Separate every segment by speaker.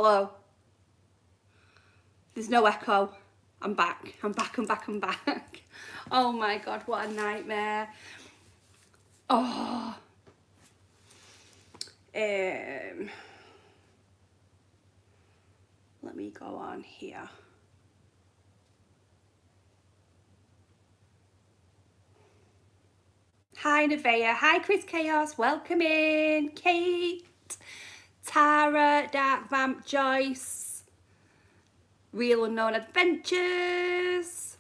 Speaker 1: Hello. There's no echo. I'm back. Oh my God, what a nightmare. Oh. Let me go on here. Hi Nevaeh. Hi Chris Chaos. Welcome in. Kate. Tara. Dark Vamp. Joyce. Real Unknown Adventures.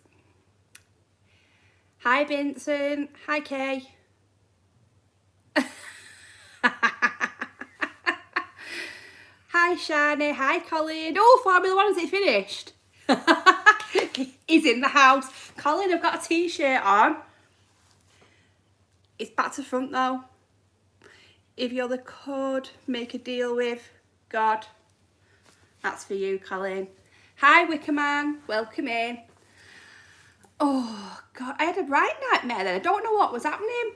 Speaker 1: Hi Vincent. Hi Kay. Hi Shani. Hi Colin. Oh, Formula One's it finished? He's in the house. Colin, I've got a t-shirt on. It's back to front though. If you're the code, make a deal with God. That's for you, Colin. Hi Wickerman. Welcome in. Oh God, I had a bright nightmare then. I don't know what was happening.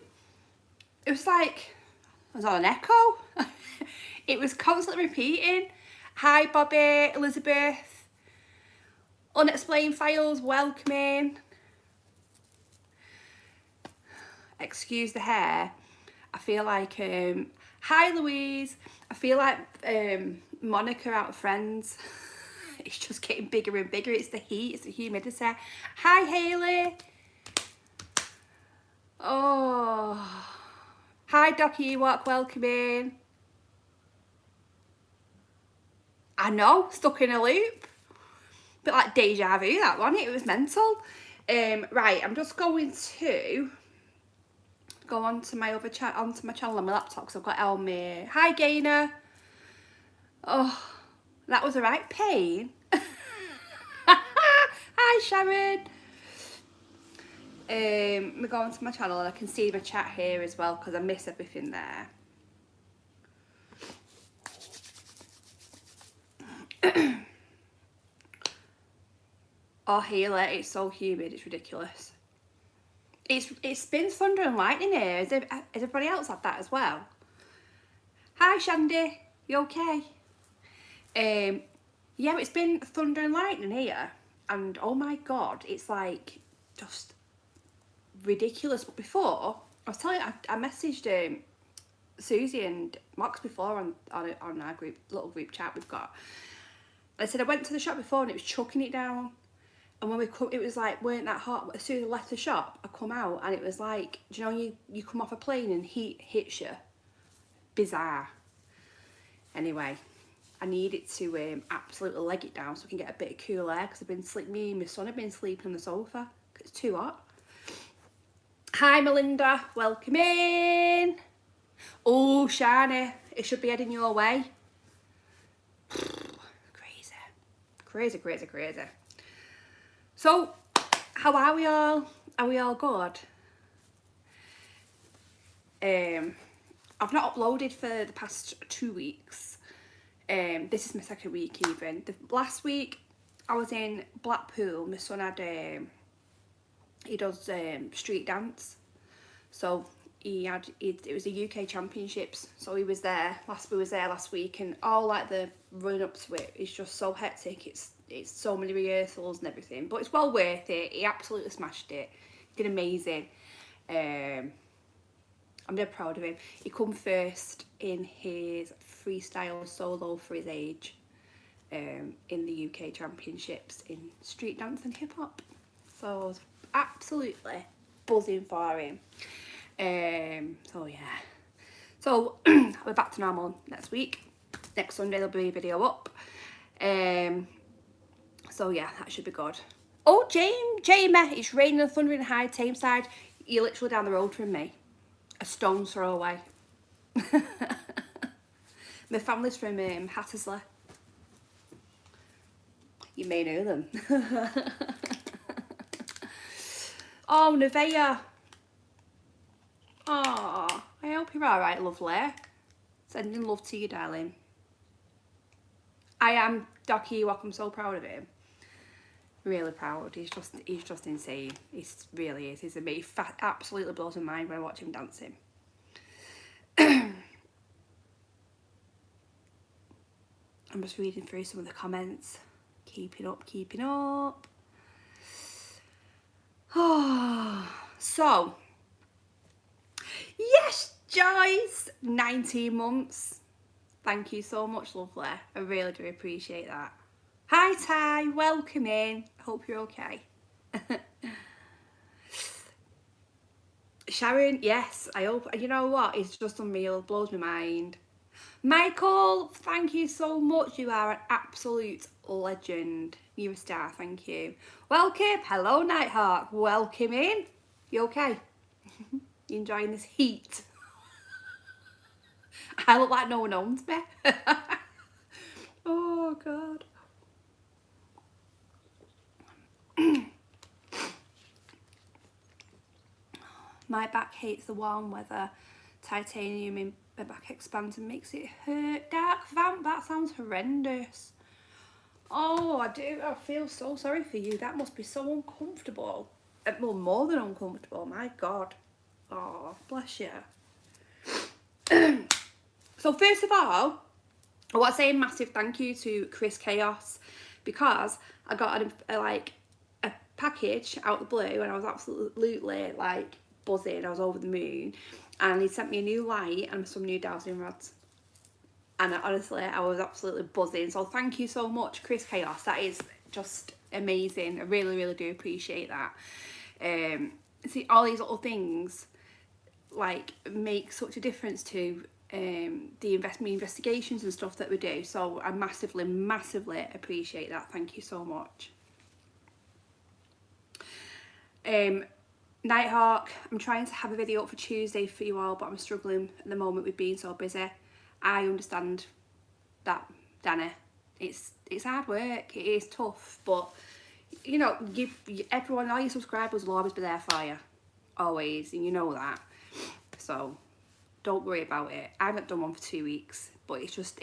Speaker 1: It was like I was on an echo. It was constantly repeating. Hi Bobby, Elizabeth. Unexplained Files, welcome in. Excuse the hair. I feel like hi Louise. I feel like Monica out of Friends. It's just getting bigger and bigger. It's the heat, it's the humidity. Hi Hayley. Oh. Hi Docky Ewok, welcome in. I know, stuck in a loop. Bit like deja vu, that one. It was mental. Right, I'm just going to go onto my other onto my channel on my laptop because I've got Elmir. Hi Gainer. Oh, that was a right pain. Hi Sharon. We go onto my channel and I can see my chat here as well because I miss everything there. Oh, Healer, it's so humid, it's ridiculous. It's been thunder and lightning here. Has everybody else had that as well? Hi Shandy, you okay? Yeah, it's been thunder and lightning here, and oh my God, it's like just ridiculous. But before, I was telling you, I messaged Susie and Mox before on our group, little group chat we've got. I said I went to the shop before and it was chucking it down. And when we come, it was like, weren't that hot. As soon as I left the shop, I come out and it was like, do you know, you come off a plane and heat hits you? Bizarre. Anyway, I needed to absolutely leg it down so I can get a bit of cool air because I've been sleeping, me and my son have been sleeping on the sofa because it's too hot. Hi Melinda, welcome in. Oh, Shani, it should be heading your way. Crazy. So, how are we all? Are we all good? I've not uploaded for the past 2 weeks. This is my second week even. Last week I was in Blackpool. My son had he does street dance, so it was the UK Championships. So we was there last week, and all like the run up to it is just so hectic. It's so many rehearsals and everything, but it's well worth it. He absolutely smashed it. He did amazing. I'm dead proud of him. He come first in his freestyle solo for his age in the UK Championships in street dance and hip hop. So I was absolutely buzzing for him. So yeah. So we're back to normal next week. Next Sunday there'll be a video up. So yeah, that should be good. Oh, Jamie, it's raining and thundering in High Tameside. You're literally down the road from me. A stone's throw away. My family's from Hattersley. You may know them. Oh, Nevaeh. Oh, I hope you're alright, lovely. Sending love to you, darling. I am Docky Ewok. I'm so proud of him. Really proud. He's just insane. He really is. He's amazing. Absolutely blows my mind when I watch him dancing. I'm just reading through some of the comments. Keeping up, keeping up. Oh, so, yes, Joyce, 19 months. Thank you so much, lovely. I really do appreciate that. Hi, Ty, welcome in. Hope you're okay. Sharon, yes, I hope, you know what, it's just unreal, blows my mind. Michael, thank you so much, you are an absolute legend. You're a star, thank you. Welcome, hello Nighthawk, welcome in. You okay? You enjoying this heat? I look like no one owns me. Oh God. My back hates the warm weather. Titanium in my back expands and makes it hurt. Dark vamp, that sounds horrendous. Oh, I do. I feel so sorry for you. That must be so uncomfortable. Well, more than uncomfortable. My God. Oh, bless you. So first of all, I want to say a massive thank you to Chris Chaos, because I got a package out the blue and I was absolutely like buzzing. I was over the moon, and he sent me a new light and some new dowsing rods, and honestly I was absolutely buzzing. So thank you so much, Chris Chaos. That is just amazing. I really do appreciate that. See, all these little things like make such a difference to the investigations and stuff that we do. So I massively appreciate that. Thank you so much. Nighthawk, I'm trying to have a video up for Tuesday for you all, but I'm struggling at the moment with being so busy. I understand that, Danny. It's hard work. It is tough, but you know, everyone, all your subscribers will always be there for you, always, and you know that. So don't worry about it. I haven't done one for 2 weeks, but it's just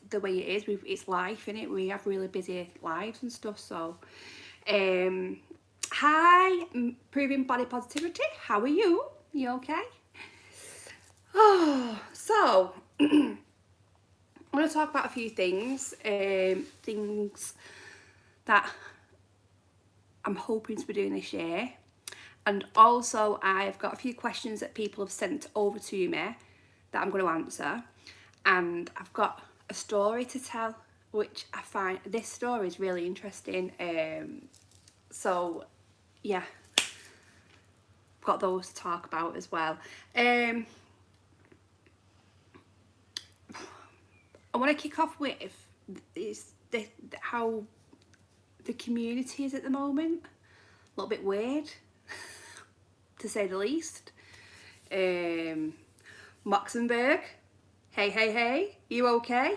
Speaker 1: the way it is. It's life, innit? We have really busy lives and stuff. So, hi, Proving Body Positivity. How are you? You okay? Oh, so I'm going to talk about a few things, things that I'm hoping to be doing this year. And also I've got a few questions that people have sent over to me that I'm going to answer. And I've got a story to tell, which I find, this story is really interesting. So yeah, I've got those to talk about as well. I want to kick off with how the community is at the moment. A little bit weird, to say the least. Moxenberg, hey, you okay?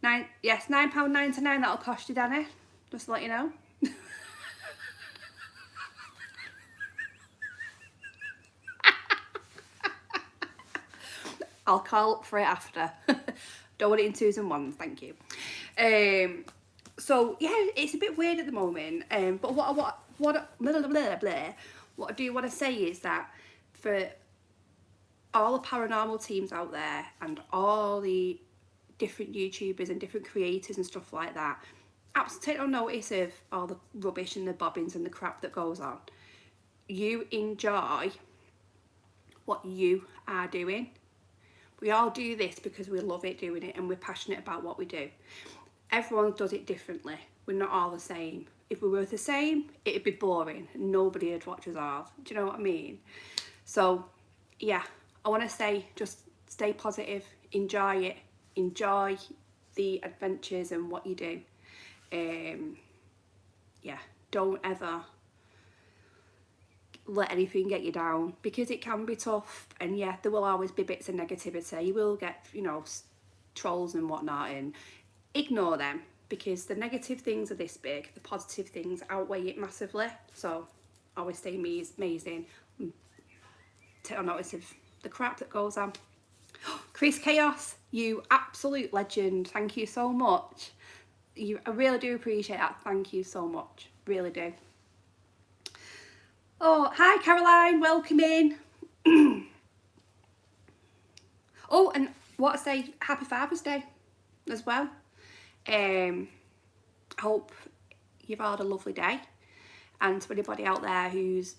Speaker 1: £9.99, that'll cost you, Danny, just to let you know. I'll call up for it after. Don't want it in twos and ones, thank you. So yeah, it's a bit weird at the moment. But what I do want to say is that for all the paranormal teams out there and all the different YouTubers and different creators and stuff like that, absolutely take no notice of all the rubbish and the bobbins and the crap that goes on. You enjoy what you are doing. We all do this because we love it doing it and we're passionate about what we do. Everyone does it differently. We're not all the same. If we were the same, it'd be boring. Nobody would watch us all. Do you know what I mean? So yeah, I want to say, just stay positive, enjoy it, enjoy the adventures and what you do. Yeah, don't ever let anything get you down, because it can be tough, and yeah, there will always be bits of negativity. You will get, you know, trolls and whatnot, and ignore them, because the negative things are this big, the positive things outweigh it massively. So always stay amazing, take no notice of the crap that goes on. Chris Chaos, you absolute legend, thank you so much. I really do appreciate that. Thank you so much, really do. Oh, hi Caroline, welcome in. Oh, and what I say, happy Father's Day as well. I hope you've had a lovely day, and to anybody out there who's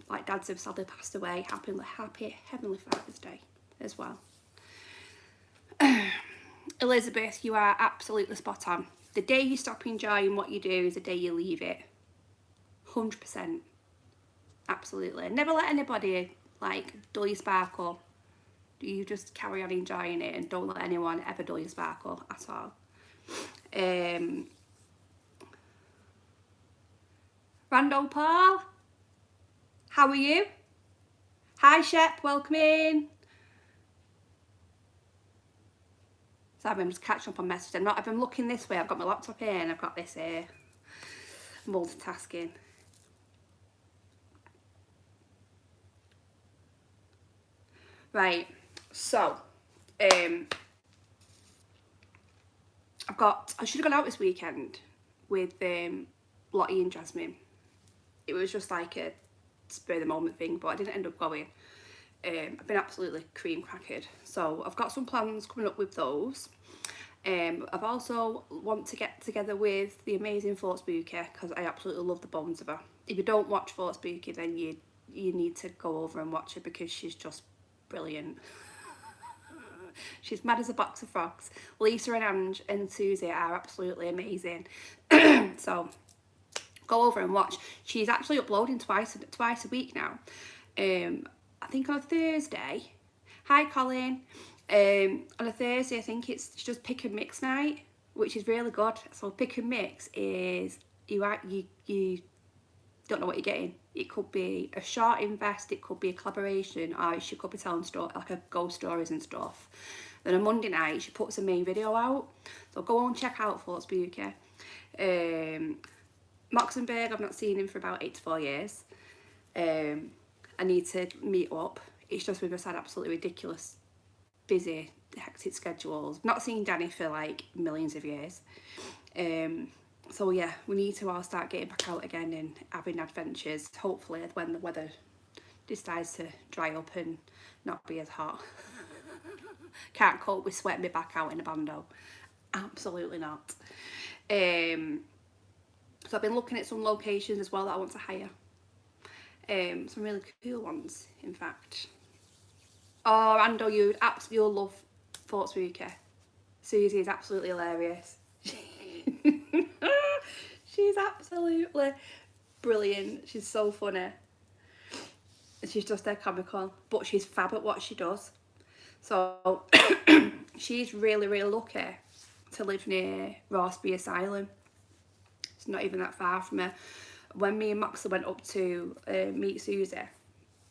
Speaker 1: like dads have sadly passed away, happy Heavenly Father's Day as well. Elizabeth, you are absolutely spot on. The day you stop enjoying what you do is the day you leave it. 100%. Absolutely. Never let anybody like dull your sparkle. You just carry on enjoying it and don't let anyone ever dull your sparkle at all. Rando Paul, how are you? Hi Shep, welcome in. Sorry, I'm just catching up on messages. I've been looking this way. I've got my laptop here and I've got this here. Multitasking. Right, so I should have gone out this weekend with Lottie and Jasmine. It was just like a spur of the moment thing, but I didn't end up going. I've been absolutely cream crackered, so I've got some plans coming up with those. I've also want to get together with the amazing Fort Spooky, because I absolutely love the bones of her. If you don't watch Fort Spooky, then you need to go over and watch her, because she's just brilliant. She's mad as a box of frogs. Lisa and Ange and Susie are absolutely amazing. So go over and watch. She's actually uploading twice a week now. I think on a Thursday. Hi Colin. On a Thursday, I think it's just pick and mix night, which is really good. So pick and mix is you don't know what you're getting. It could be a short invest, it could be a collaboration, or she could be telling like a ghost stories and stuff. Then on Monday night, she puts a main video out. So go and check out Fort Spooky. Moxenberg, I've not seen him for about 8 to 4 years. I need to meet up. It's just we've just had absolutely ridiculous, busy, hectic schedules. Not seen Danny for like millions of years. So yeah, we need to all start getting back out again and having adventures, hopefully when the weather decides to dry up and not be as hot. Can't cope with sweating me back out in a bando. Absolutely not. So I've been looking at some locations as well that I want to hire. Some really cool ones, in fact. Oh, Rando, you'll love Fort Spooky. Susie is absolutely hilarious. She's absolutely brilliant. She's so funny. She's just dead comical, but she's fab at what she does. So she's really, really lucky to live near Rossby Asylum. It's not even that far from her. When me and Moxley went up to meet Susie,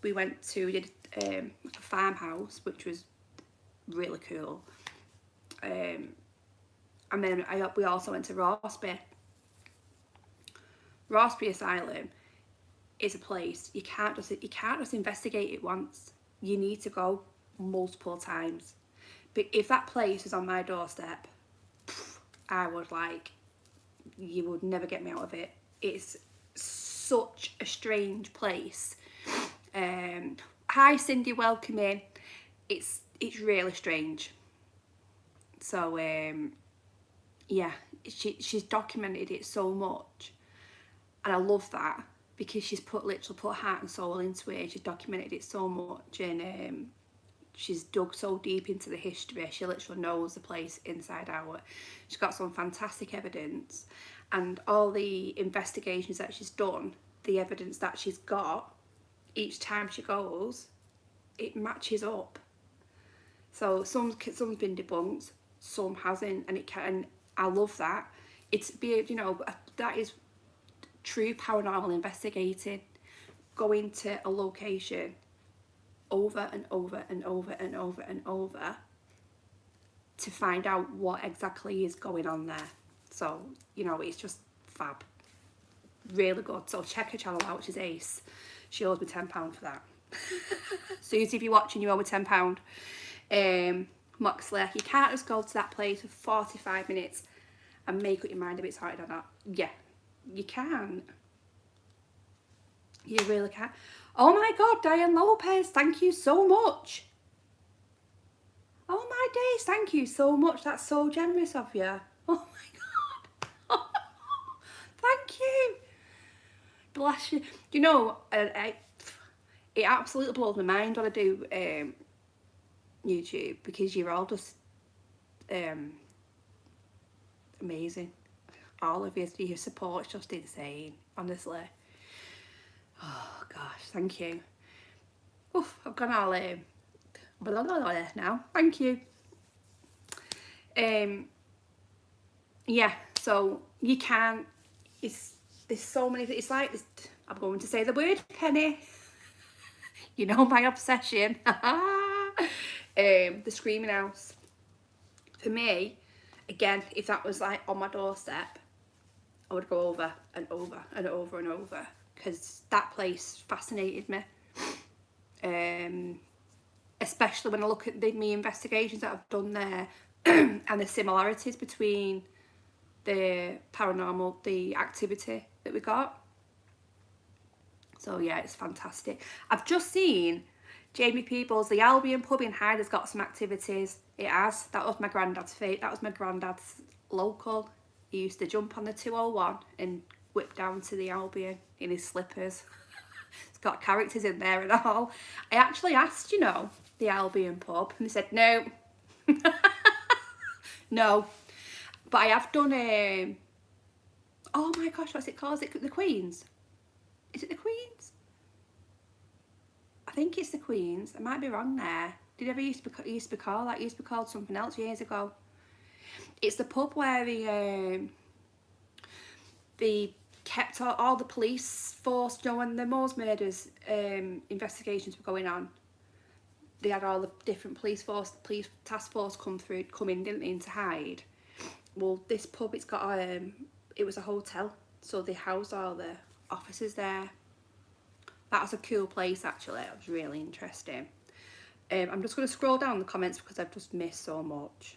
Speaker 1: we did like a farmhouse, which was really cool. And then we also went to Rossby. Rossby Asylum is a place you can't just investigate it once. You need to go multiple times. But if that place was on my doorstep, I would you would never get me out of it. It's such a strange place. Hi Cindy, welcome in. It's really strange. So yeah, she's documented it so much, and I love that, because she's literally put heart and soul into it. She's documented it so much, and she's dug so deep into the history. She literally knows the place inside out. She's got some fantastic evidence, and all the investigations that she's done, the evidence that she's got, each time she goes, it matches up. So some's been debunked, some hasn't, and I love that. That is true paranormal investigating. Going to a location over and over and over and over and over to find out what exactly is going on there. So, it's just fab. Really good. So check her channel out, she's ace. She owes me £10 for that. Susie, if you're watching, you owe me £10. Moxley, you can't just go to that place for 45 minutes and make up your mind if it's haunted or not. Yeah, you can. You really can. Oh my God, Diane Lopez, thank you so much. Oh my days, thank you so much. That's so generous of you. Oh my God. Thank you. Bless you. You know, it absolutely blows my mind when I do YouTube, because you're all just amazing. All of your support's just insane, honestly. Oh gosh, thank you. Oof, I've gone all blah, blah, blah now. Thank you. Yeah, so you can, there's so many, it's like this, I'm going to say the word penny. You know my obsession. The screaming house. For me, again, if that was like on my doorstep, I would go over and over and over and over, because that place fascinated me. Especially when I look at me investigations that I've done there and the similarities between the paranormal, the activity that we got. So yeah, it's fantastic. I've just seen Jamie Peebles, the Albion pub in Hyde has got some activities. It has. That was my granddad's fate. That was my granddad's local. He used to jump on the 201 and whip down to the Albion in his slippers. It's got characters in there and all. I actually asked, you know, the Albion pub, and they said no. No. But I have done oh my gosh, what's it called? Is it the Queen's? Is it the Queen's? I think it's the Queen's. I might be wrong there. Did it ever used to be called that? It used to be called something else years ago. It's the pub where the kept all the police force, you know, when the Moors murders investigations were going on. They had all the different police task force come in, didn't they, into Hyde. Well, this pub, it's got it was a hotel, so they housed all the officers there. That was a cool place, actually. It was really interesting. I'm just going to scroll down the comments because I've just missed so much.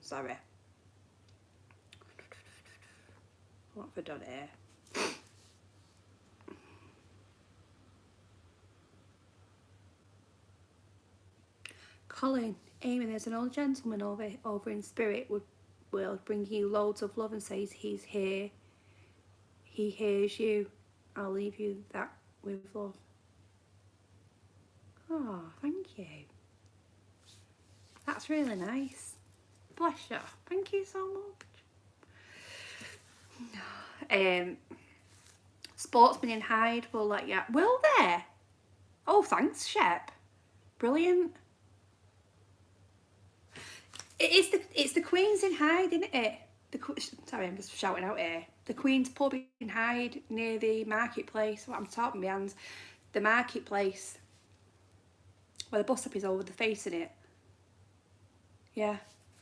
Speaker 1: Sorry. What have I done here? Colin, Amy, there's an old gentleman over in spirit will bring you loads of love and says he's here. He hears you. I'll leave you that with love. Oh, thank you. That's really nice. Bless you. Thank you so much. Sportsman in Hyde will let you. Will there? Oh, thanks, Shep. Brilliant. It's the Queen's in Hyde, isn't it? Sorry, I'm just shouting out here. The Queen's pub in Hyde near the marketplace. What I'm talking behind, the marketplace where the bus stop is over the face in it. Yeah,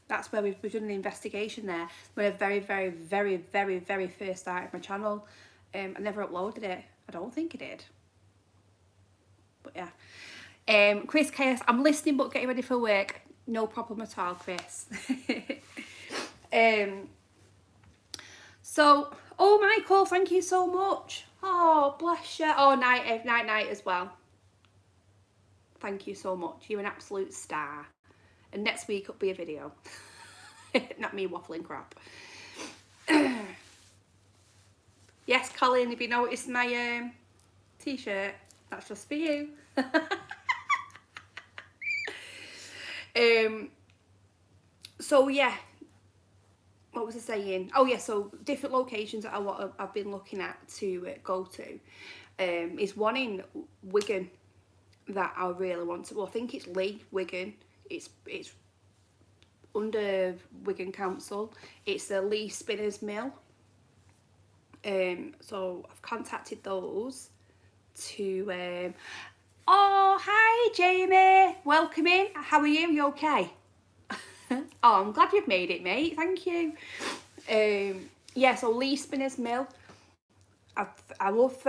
Speaker 1: that's where we've done an investigation there. When I very, very, very, very, very first started my channel. I never uploaded it. I don't think I did. But yeah. Chris Chaos, I'm listening but getting ready for work. No problem at all, Chris. So, oh Michael, thank you so much. Oh, bless you. Oh, night as well. Thank you so much. You're an absolute star. And next week it'll be a video. Not me waffling crap. Yes, Colin, if you noticed my t-shirt, that's just for you. So yeah, what was I saying? Oh yeah, so different locations that I've been looking at to go to. Is one in Wigan that I really want to. Well, I think it's Wigan. It's under Wigan Council. It's the Lee Spinners Mill. So I've contacted those to. Oh, hi Jamie. Welcome in. How are you? You okay? Oh, I'm glad you've made it, mate. Thank you. Yeah, so Lee Spinners Mill. I love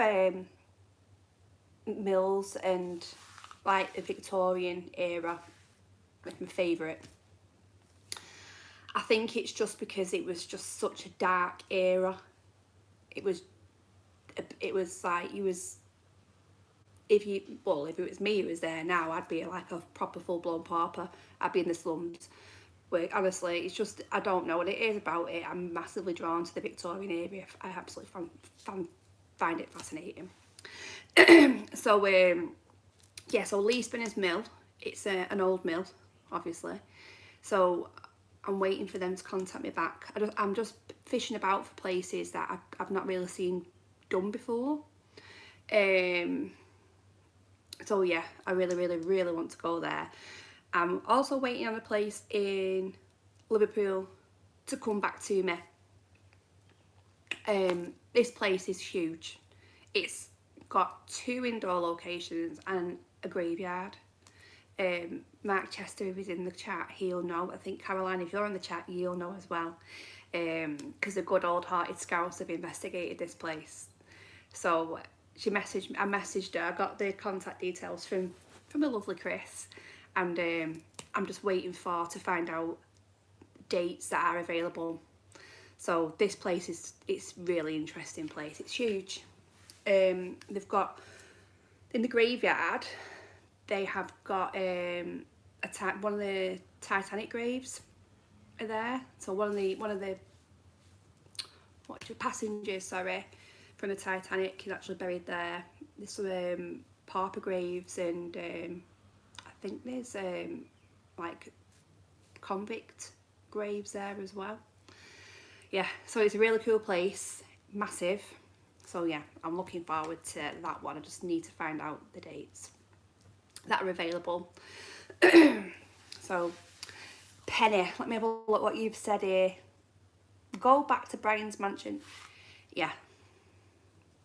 Speaker 1: mills and like the Victorian era. It's my favourite. I think it's just because it was just such a dark era. It was like if it was me who was there now, I'd be like a proper full-blown pauper. I'd be in the slums. honestly, it's just, I don't know what it is about it. I'm massively drawn to the Victorian era. I absolutely find it fascinating. So yeah, so Lee Spinners Mill, it's an old mill, obviously. So I'm waiting for them to contact me back. I'm just fishing about for places that I've not really seen done before. So yeah, I really, really, really want to go there. I'm also waiting on a place in Liverpool to come back to me. This place is huge. It's got 2 indoor locations and a graveyard. Mark Chester, if he's in the chat, he'll know. I think Caroline, if you're in the chat, you'll know as well. Because the good old hearted scouts have investigated this place. So she messaged me, I messaged her, I got the contact details from a lovely Chris, and I'm just waiting to find out dates that are available. So this place it's really interesting place. It's huge. They've got, in the graveyard, they have got one of the Titanic graves are there. So one of the passengers, sorry, from the Titanic is actually buried there. There's some pauper graves, and I think there's like convict graves there as well. Yeah, so it's a really cool place, massive. So yeah, I'm looking forward to that one. I just need to find out the dates that are available. So Penny, let me have a look what you've said here. Go back to Brian's mansion. Yeah,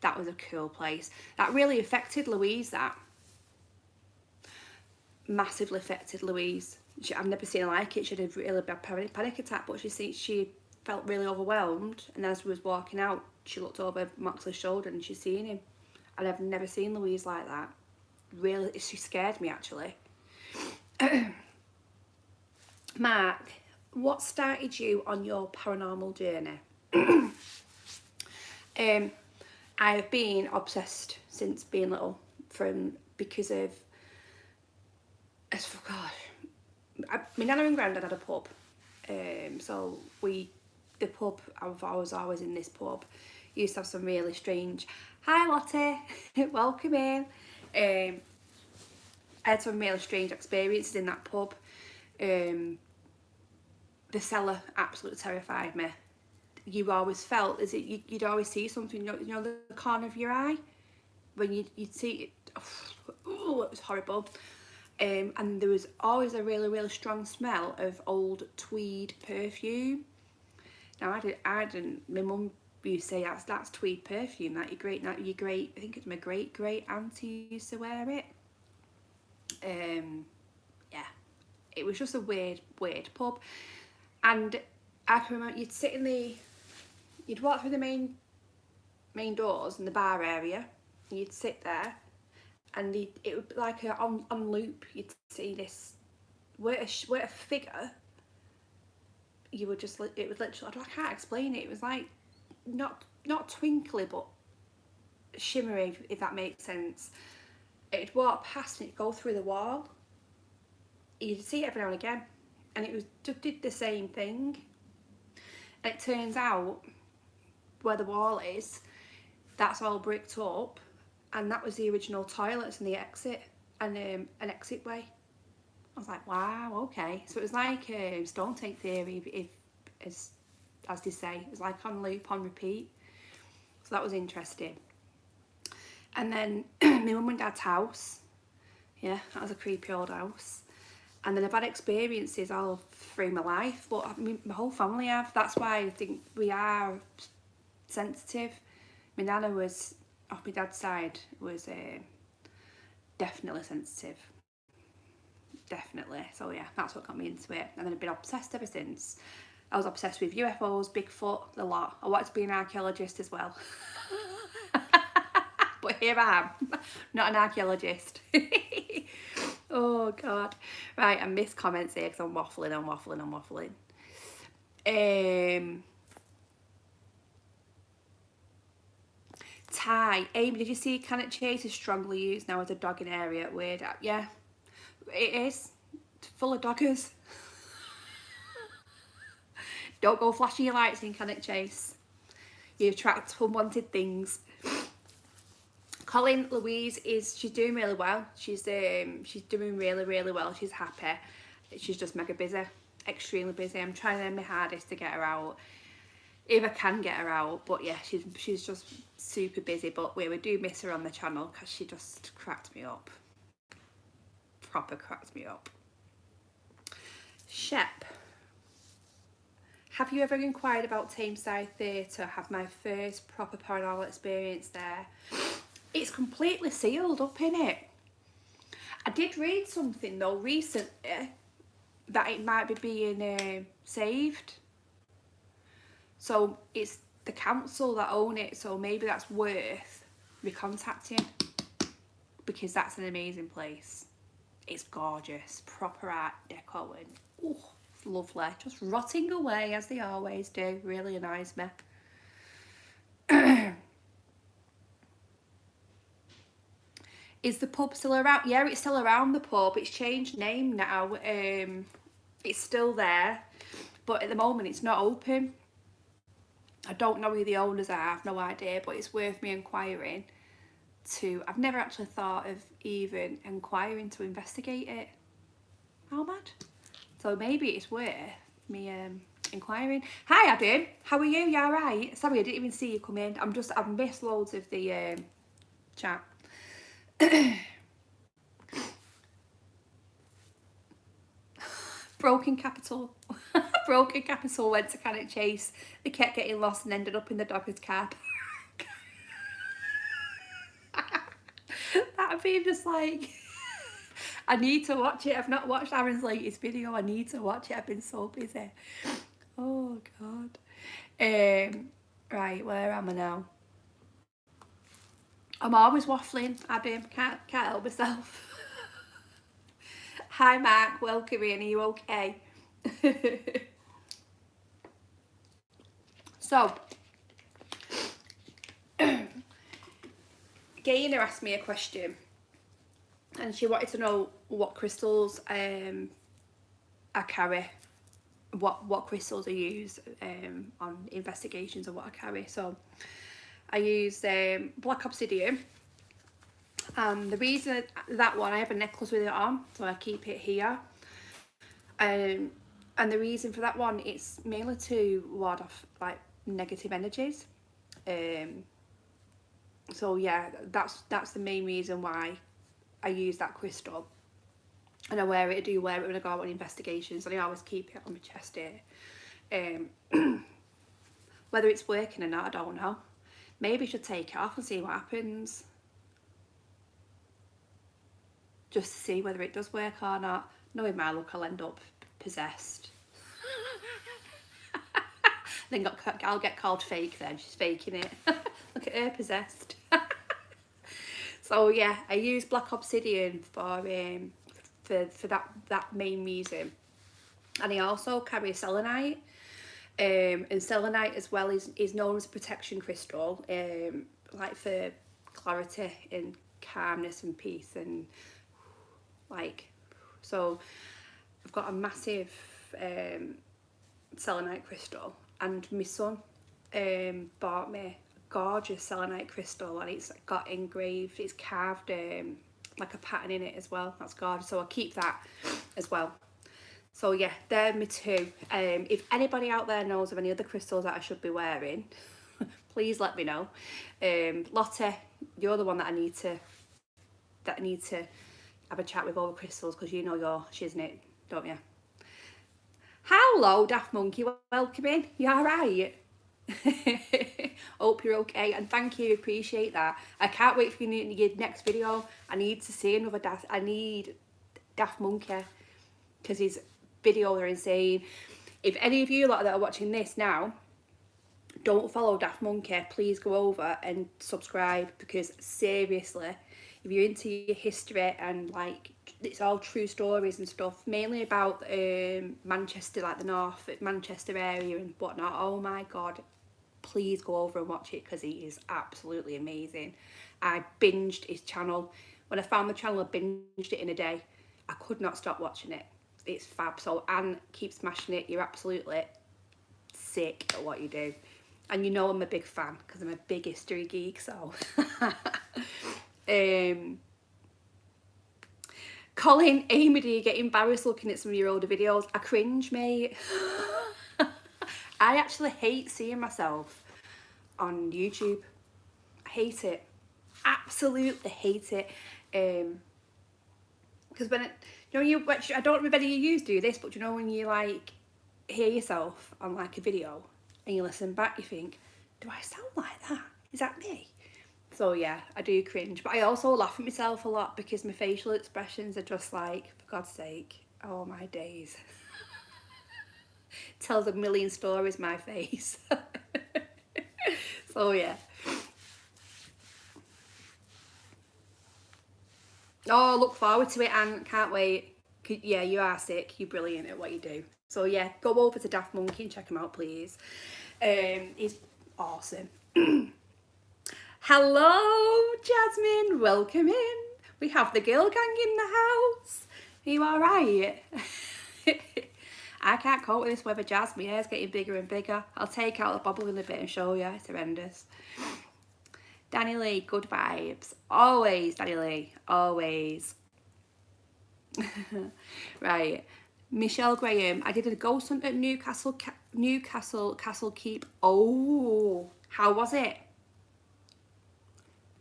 Speaker 1: that was a cool place. That really affected Louise, that. Massively affected Louise. I've never seen her like it. She had a really bad panic attack, but she felt really overwhelmed, and as we was walking out, she looked over Moxley's shoulder and she's seen him. And I've never seen Louise like that. Really, she scared me, actually. Mark, what started you on your paranormal journey? I have been obsessed since being little, because of, my nana and granddad had a pub. So the pub, I was always in this pub. Used to have some really strange, hi Lottie, welcome in. I had some really strange experiences in that pub. The cellar absolutely terrified me. You always felt as you'd always see something, you know the corner of your eye, when you'd see it. Oh, it was horrible. And there was always a really, really strong smell of old tweed perfume. Now I didn't. My mum used to say that's tweed perfume. I think it's my great auntie used to wear it. Yeah, it was just a weird pub. And I can remember you'd walk through the main doors in the bar area, and you'd sit there, and it would be like on loop. You'd see this, where a figure. You would just, it was literally, I can't explain it. It was like not twinkly, but shimmery, if that makes sense. It'd walk past and it'd go through the wall. You'd see it every now and again, and it was just did the same thing. And it turns out where the wall is, that's all bricked up, and that was the original toilets and the exit, and an exit way. I was like, wow, okay. So it was like stone tape theory, if as they say, it was like on loop, on repeat. So that was interesting. And then my mum and dad's house, yeah, that was a creepy old house. And then I've had experiences all through my life, but my whole family have. That's why I think we are sensitive. My nana was, off my dad's side, was definitely sensitive. Definitely. So yeah, that's what got me into it. And then I've been obsessed ever since. I was obsessed with UFOs, Bigfoot, a lot. I wanted to be an archaeologist as well. But here I am, not an archaeologist. Oh God. Right, I missed comments here because I'm waffling. Ty, Amy, did you see Cannock Chase is strongly used now as a dogging area? Weird. Yeah, it is. It's full of doggers. Don't go flashing your lights in Cannock Chase. You attract unwanted things. Colin Louise she's doing really well. She's doing really well. She's happy. She's just mega busy, extremely busy. I'm trying my hardest to get her out, if I can get her out. But yeah, she's just super busy. But we do miss her on the channel because she just cracked me up. Proper cracked me up. Shep. Have you ever inquired about Tameside Theatre? Have my first proper paranormal experience there. It's completely sealed up, innit? I did read something though recently that it might be being saved. So it's the council that own it, so maybe that's worth recontacting, because that's an amazing place. It's gorgeous, proper art deco, and oh, it's lovely. Just rotting away as they always do. Really annoys me. Is the pub still around? Yeah, it's still around, the pub. It's changed name now. It's still there, but at the moment it's not open. I don't know who the owners are, I have no idea, but it's worth me inquiring to. I've never actually thought of even inquiring to investigate it. How mad? So maybe it's worth me inquiring. Hi Adam, how are you? You alright? Sorry, I didn't even see you come in. I've missed loads of the chat. Broken Capital. Broken Capital went to Cannock Chase. They kept getting lost and ended up in the dogger's car park. That'd be just like, I need to watch it. I've not watched Aaron's latest video. I need to watch it. I've been so busy. Oh God. Right, where am I now? I'm always waffling, Abby. Can't help myself. Hi Mark, welcome in. Are you okay? So, Gaina asked me a question, and she wanted to know what crystals I carry, what crystals I use on investigations of what I carry. So I use black obsidian, and the reason that one, I have a necklace with it on, so I keep it here. And the reason for that one, it's mainly to ward off like negative energies. So yeah, that's the main reason why I use that crystal. And I do wear it when I go out on investigations, and I always keep it on my chest here. Whether it's working or not, I don't know. Maybe I should take it off and see what happens. Just to see whether it does work or not. Knowing my luck, I'll end up possessed. Then I'll get called fake then. She's faking it. Look at her possessed. So yeah, I use black obsidian for that main reason. And I also carry selenite. And selenite as well is known as a protection crystal, like for clarity and calmness and peace, and like, so I've got a massive selenite crystal, and my son bought me a gorgeous selenite crystal, and it's got engraved, it's carved like a pattern in it as well. That's gorgeous, so I'll keep that as well. So yeah, they're my two. If anybody out there knows of any other crystals that I should be wearing, please let me know. Lotte, you're the one that I need to have a chat with over crystals, because you know you're shiznit it, don't you? Hello, Daft Monkey, welcome in. You alright? Hope you're okay, and thank you, appreciate that. I can't wait for your next video. I need to see another Daft Monkey, because his videos are insane. If any of you lot that are watching this now don't follow Daft Monkey, please go over and subscribe, because seriously, if you're into your history and like, it's all true stories and stuff, mainly about Manchester, like the North Manchester area and whatnot, oh my God, please go over and watch it, because he is absolutely amazing. I binged his channel. When I found the channel, I binged it in a day. I could not stop watching it. It's fab. So Anne, keep smashing it. You're absolutely sick at what you do. And you know I'm a big fan because I'm a big history geek, so. Colin, Amy, do you get embarrassed looking at some of your older videos? I cringe, mate. I actually hate seeing myself on YouTube. I hate it. Absolutely hate it. Because when it, you know, I don't know if any of you do this, but you know when you like hear yourself on like a video and you listen back, you think, do I sound like that? Is that me? So yeah, I do cringe, but I also laugh at myself a lot because my facial expressions are just like, for God's sake, oh my days. Tells a million stories, my face. So yeah. Oh, look forward to it, and can't wait. Yeah, you are sick. You're brilliant at what you do. So yeah, go over to Daft Monkey and check him out, please. He's awesome. Hello, Jasmine. Welcome in. We have the girl gang in the house. Are you all right? I can't cope with this weather, Jazz. My hair's getting bigger and bigger. I'll take out the bobble in a bit and show you. It's horrendous. Danny Lee, good vibes. Always, Danny Lee. Always. Right. Michelle Graham. I did a ghost hunt at Newcastle Castle Keep. Oh, how was it?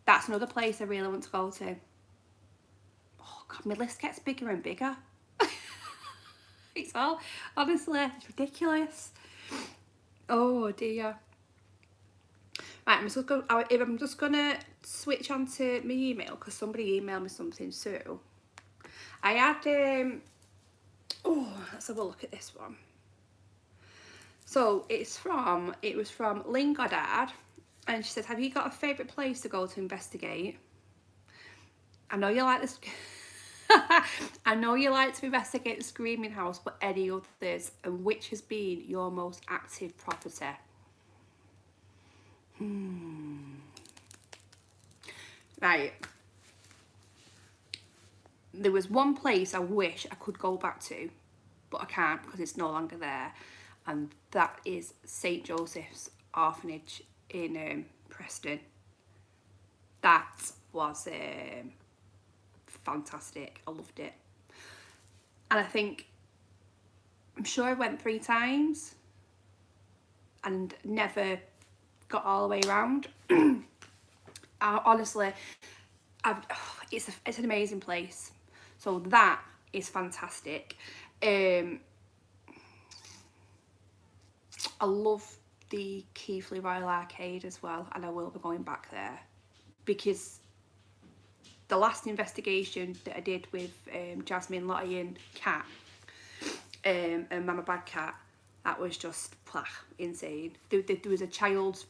Speaker 1: That's another place I really want to go to. Oh God, my list gets bigger and bigger. It's all, honestly, it's ridiculous. Oh dear. Right, I'm just gonna switch on to my email because somebody emailed me something. So I had let's have a look at this one. So it was from Lynn Goddard, and she said, have you got a favourite place to go to investigate? I know you like this. I know you like to investigate the Screaming House, but any others, and which has been your most active property? Right. There was one place I wish I could go back to, but I can't because it's no longer there, and that is St. Joseph's Orphanage in Preston. That was fantastic. I loved it. And I think, I'm sure I went 3 times and never got all the way around. Honestly, it's an amazing place. So that is fantastic. I love the Keighley Royal Arcade as well, and I will be going back there because the last investigation that I did with Jasmine, Lottie and Kat and Mama Bad Cat, that was just insane. There was a child's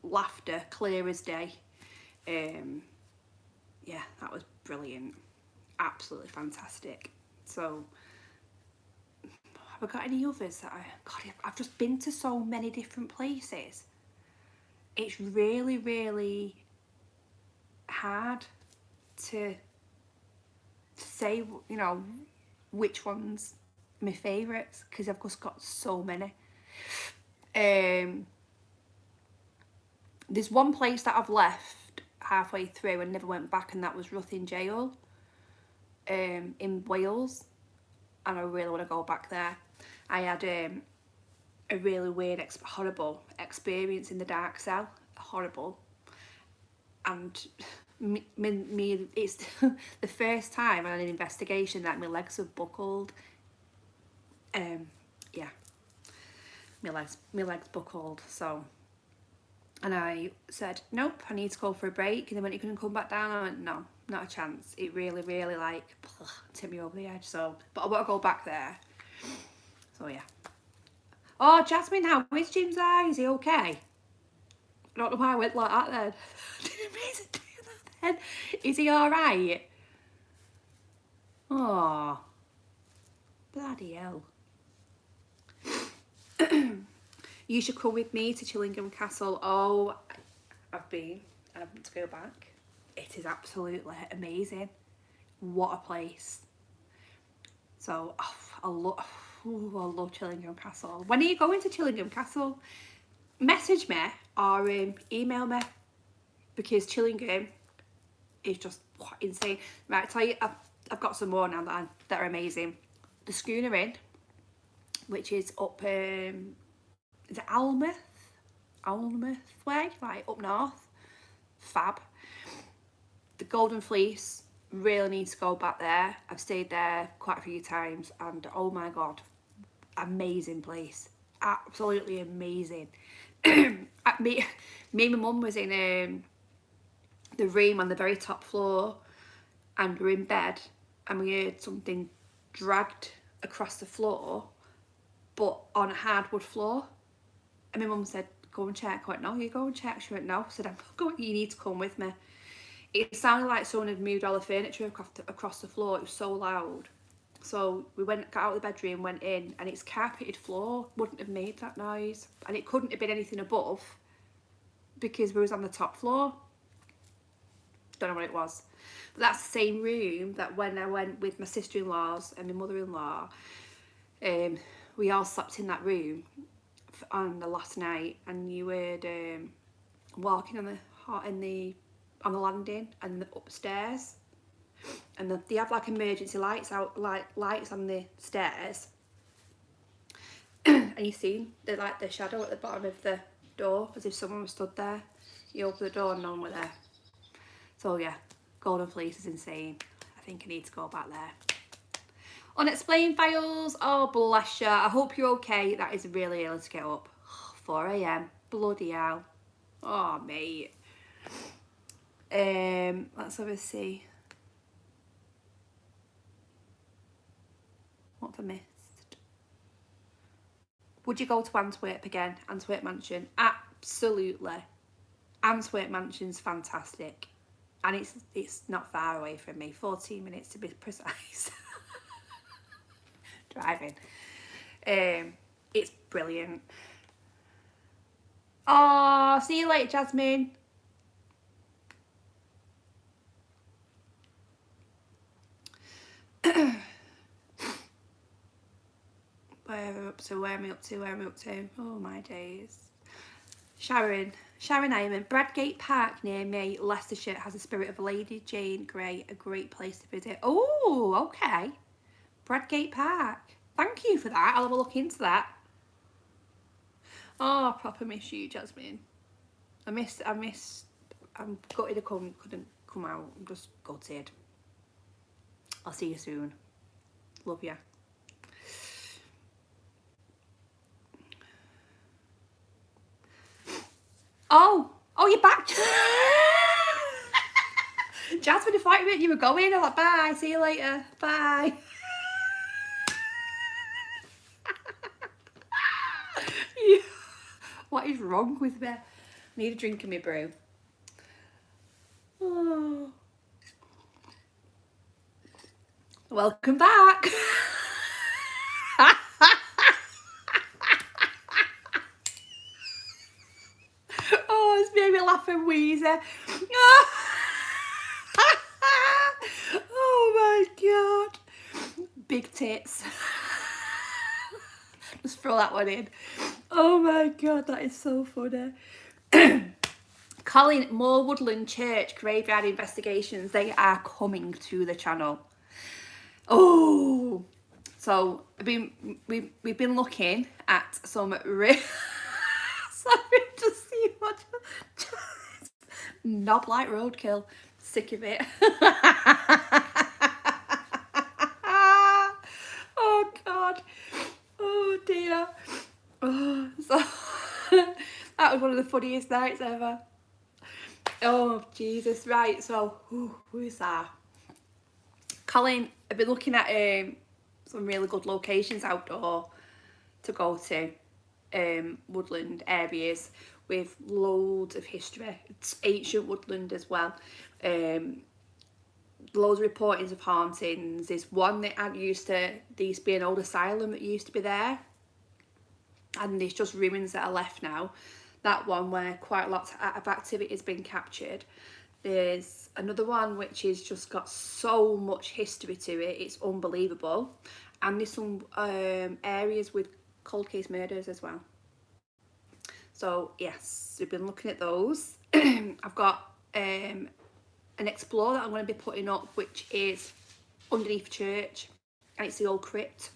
Speaker 1: laughter clear as day. Yeah, that was brilliant. Absolutely fantastic. So have I got any others that I've just been to so many different places. It's really, really hard to say, you know, which one's my favourites because I've just got so many. There's one place that I've left halfway through and never went back, and that was Ruthin Jail in Wales, and I really want to go back there. I had a really weird, horrible experience in the dark cell. Horrible. And it's the first time I had an investigation that my legs have buckled. Yeah, my legs buckled. So, and I said, nope, I need to go for a break. And then when you couldn't come back down, I went, no, not a chance. It really, really like tipped me over the edge. So, but I want to go back there. So yeah. Oh, Jasmine, how is Jim's eye? Is he okay? I don't know why I went like that then. I didn't mean to do that then. Is he alright? Oh, bloody hell. You should come with me to Chillingham Castle. Oh, I've been. I want to go back. It is absolutely amazing. What a place. So, I Ooh, I love Chillingham Castle. When are you going to Chillingham Castle? Message me or email me, because Chillingham is just insane. Right, I tell you, I've got some more now that are amazing. The Schooner Inn, which is up, is it Alnmouth way, like up north. Fab. The Golden Fleece, really need to go back there. I've stayed there quite a few times, and oh my god, amazing place, absolutely amazing. me and my mum was in the room on the very top floor, and we're in bed, and we heard something dragged across the floor, but on a hardwood floor. And my mum said, go and check. I went, no, you go and check. She went, no. I said, I'm not going, you need to come with me. It sounded like someone had moved all the furniture across the floor. It was so loud. So we got out of the bedroom, went in, and its carpeted floor wouldn't have made that noise. And it couldn't have been anything above, because we was on the top floor. Don't know what it was. But that's the same room that when I went with my sister-in-laws and my mother-in-law, we all slept in that room on the last night, and you heard walking on the landing and the upstairs, and they have like emergency lights out, like lights on the stairs, and you see the shadow at the bottom of the door, as if someone was stood there. You open the door and no one was there. So yeah, Golden Fleece is insane. I think I need to go back there. Unexplained Files, oh bless you, I hope you're okay. That is really early to get up. 4 AM, bloody hell. Oh mate. Let's have a see. What have I missed? Would you go to Antwerp again? Antwerp Mansion? Absolutely. Antwerp Mansion's fantastic. And it's not far away from me. 14 minutes to be precise. Driving. It's brilliant. Oh, see you later, Jasmine. Where am I up to? Oh my days. Sharon Iman. Bradgate Park near me, Leicestershire, has a spirit of Lady Jane Grey, a great place to visit. Oh, okay. Bradgate Park. Thank you for that. I'll have a look into that. Oh, I proper miss you, Jasmine. I'm gutted I couldn't come out. I'm just gutted. I'll see you soon. Love ya. Oh, you're back. Jasmine, if I thought you were going, I'm like, bye, see you later, bye. What is wrong with me? I need a drink of my brew. Oh. Welcome back. Oh, it's made me laugh and wheezy. Oh my god. Big tits. Just throw that one in. Oh my god, that is so funny. Colin, more Woodland Church graveyard investigations. They are coming to the channel. Oh, so we've been looking at some sorry to see what knob like roadkill. Sick of it. Oh god. Oh dear. Oh, so that was one of the funniest nights ever. Oh Jesus. Right, so who is that? Colin, I've been looking at some really good locations outdoor to go to, woodland areas with loads of history. It's ancient woodland as well. Loads of reportings of hauntings. There's one that there used to be an old asylum that used to be there, and there's just ruins that are left now. That one where quite a lot of activity has been captured. There's another one which has just got so much history to it, it's unbelievable. and there's some areas with cold case murders as well. So yes, we've been looking at those. I've got an explore that I'm going to be putting up, which is underneath the church, and it's the old crypt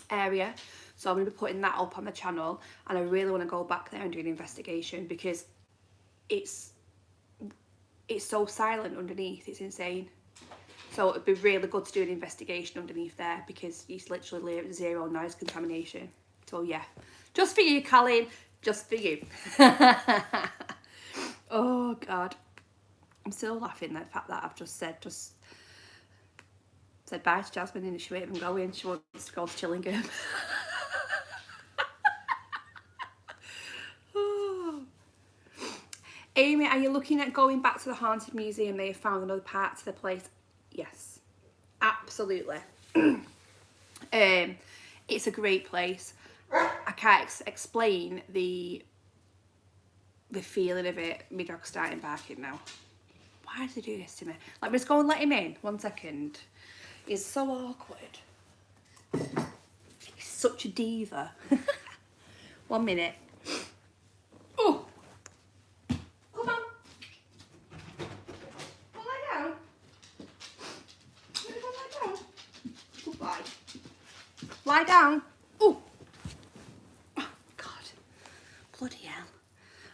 Speaker 1: area. So I'm going to be putting that up on the channel, and I really want to go back there and do an investigation because it's so silent underneath. It's insane. So it'd be really good to do an investigation underneath there because it's literally zero noise contamination. So yeah, just for you, Colin, just for you. Oh God, I'm still laughing at the fact that I've just said bye to Jasmine and she won't even go in. She wants to go to Chillingham. Oh. Amy, are you looking at going back to the Haunted Museum? They have found another part to the place. Yes, absolutely. It's a great place. I can't explain the feeling of it. My dog's starting barking now. Why did they do this to me? Let me just go and let him in. 1 second. He's so awkward. He's such a diva. 1 minute. Oh, come on. Go lie down. You wanna go lie down? Goodbye. Lie down. Oh, God. Bloody hell.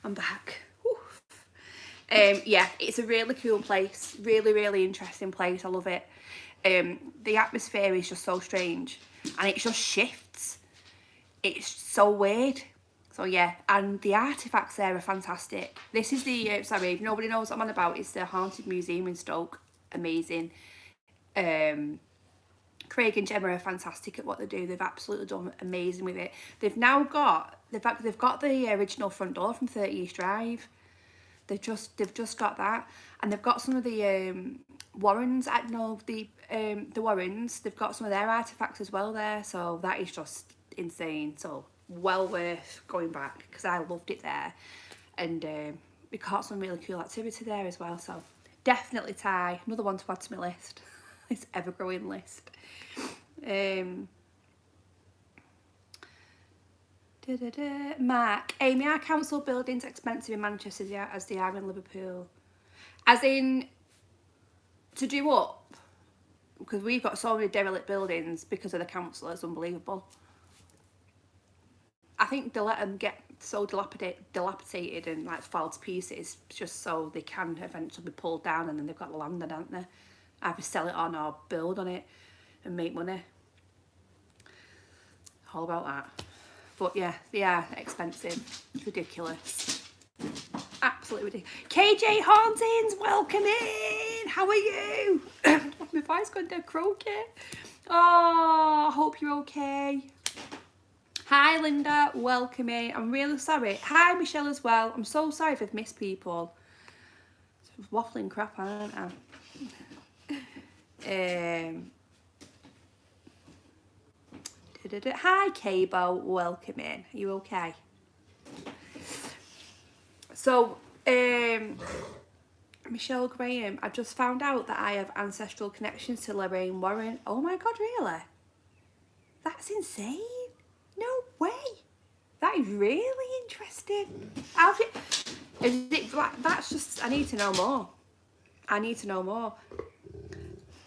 Speaker 1: I'm back. Oof. Yeah, it's a really cool place. Really, really interesting place. I love it. The atmosphere is just so strange and it just shifts. It's so weird. So yeah, and the artifacts there are fantastic. This is the, sorry, if nobody knows what I'm on about, it's the Haunted Museum in Stoke. Amazing. Craig and Gemma are fantastic at what they do. They've absolutely done amazing with it. They've now got, they've got the original front door from 30 East Drive. They've just got that, and they've got some of the Warrens. I know the Warrens. They've got some of their artifacts as well there. So that is just insane. So well worth going back because I loved it there, and we caught some really cool activity there as well. So definitely Ty, another one to add to my list. This ever growing list. Mark, Amy, are council buildings expensive in Manchester as they are in Liverpool? As in, to do up? Because we've got so many derelict buildings because of the council, it's unbelievable. I think they let them get so dilapidated and like fall to pieces just so they can eventually be pulled down, and then they've got the land, haven't they? Either sell it on or build on it and make money. All about that. But yeah, they are expensive. It's ridiculous. Absolutely ridiculous. KJ Hauntings, welcome in. How are you? My voice gone dead croaky. Oh, I hope you're okay. Hi Linda, welcome in. I'm really sorry. Hi Michelle as well. I'm so sorry if I've missed people. It's waffling crap, aren't I? Hi Cabo, welcome in. Are you okay? So, Michelle Graham, I just found out that I have ancestral connections to Lorraine Warren. Oh my God, really? That's insane. No way. That is really interesting. That's just, I need to know more. I need to know more.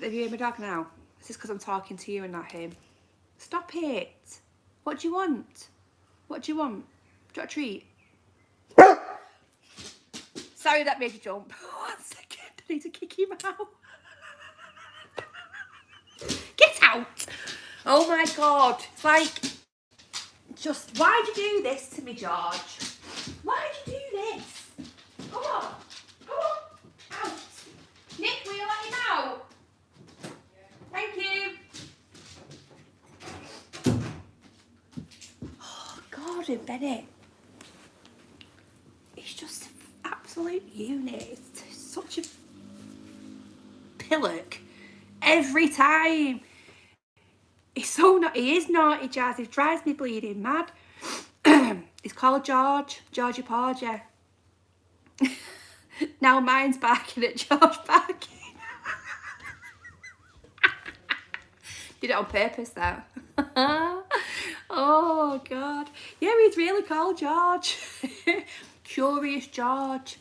Speaker 1: Have you heard my dog now? This is because I'm talking to you and not him. Stop it. What do you want? What do you want? Do you want a treat? Sorry, that made you jump. 1 second. I need to kick him out. Get out. Oh my God. It's like, just, why'd you do this to me, George? Why'd you do this? Come on. Come on. Out. Nick, will you let him out? Thank you. Oh, God, and Bennett. He's just an absolute unit. It's such a pillock every time. He's so naughty. He is naughty, Jazz. He drives me bleeding mad. He's called George. Georgie Porgia. Now mine's barking at George barking. Did it on purpose though. Oh God. Yeah, he's really called George. Curious George.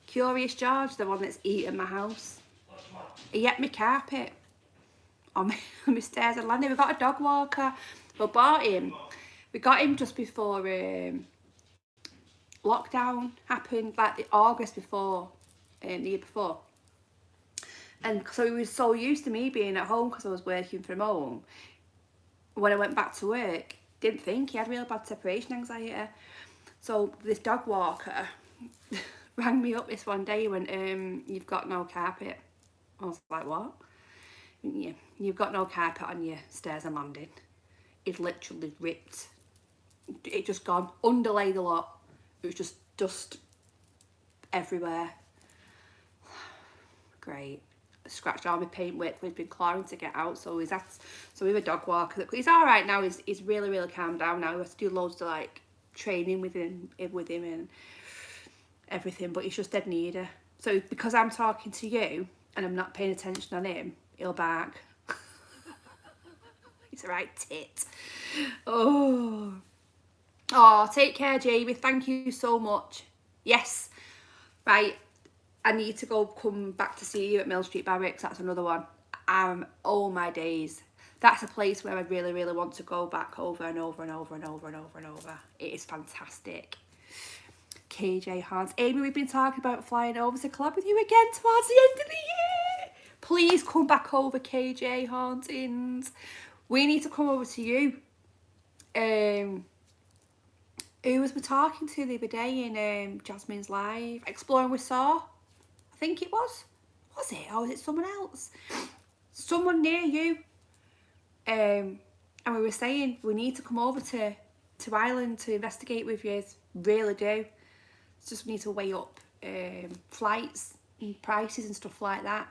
Speaker 1: Curious George, the one that's eating my house. He ate my carpet on my stairs and landing. We got a dog walker. We bought him. We got him just before lockdown happened, like the August before, the year before. And so he was so used to me being at home because I was working from home. When I went back to work, didn't think he had real bad separation anxiety. So this dog walker rang me up this one day when you've got no carpet. I was like, what? Yeah, you've got no carpet on your stairs and landing. It literally ripped. It just gone, underlaid a lot. It was just dust everywhere. Great. Scratched all my paint with. We've been clawing to get out. So we have a dog walker. He's all right now. He's really, really calmed down now. We have to do loads of like training with him and everything. But he's just dead needy. So because I'm talking to you and I'm not paying attention on him, he'll bark. He's a right tit. Oh, take care, Jamie. Thank you so much. Yes. Right. I need to come back to see you at Mill Street Barracks. That's another one. Oh my days. That's a place where I really, really want to go back over and over and over and over and over and over. It is fantastic. KJ Hans. Amy, we've been talking about flying over to collab with you again towards the end of the year. Please come back over, KJ Hauntings. We need to come over to you. Who was we talking to the other day in Jasmine's live? Exploring with Saw. I think it was. Was it? Or was it someone else? Someone near you. And we were saying we need to come over to Ireland to investigate with you. Really do. It's just we need to weigh up flights and prices and stuff like that.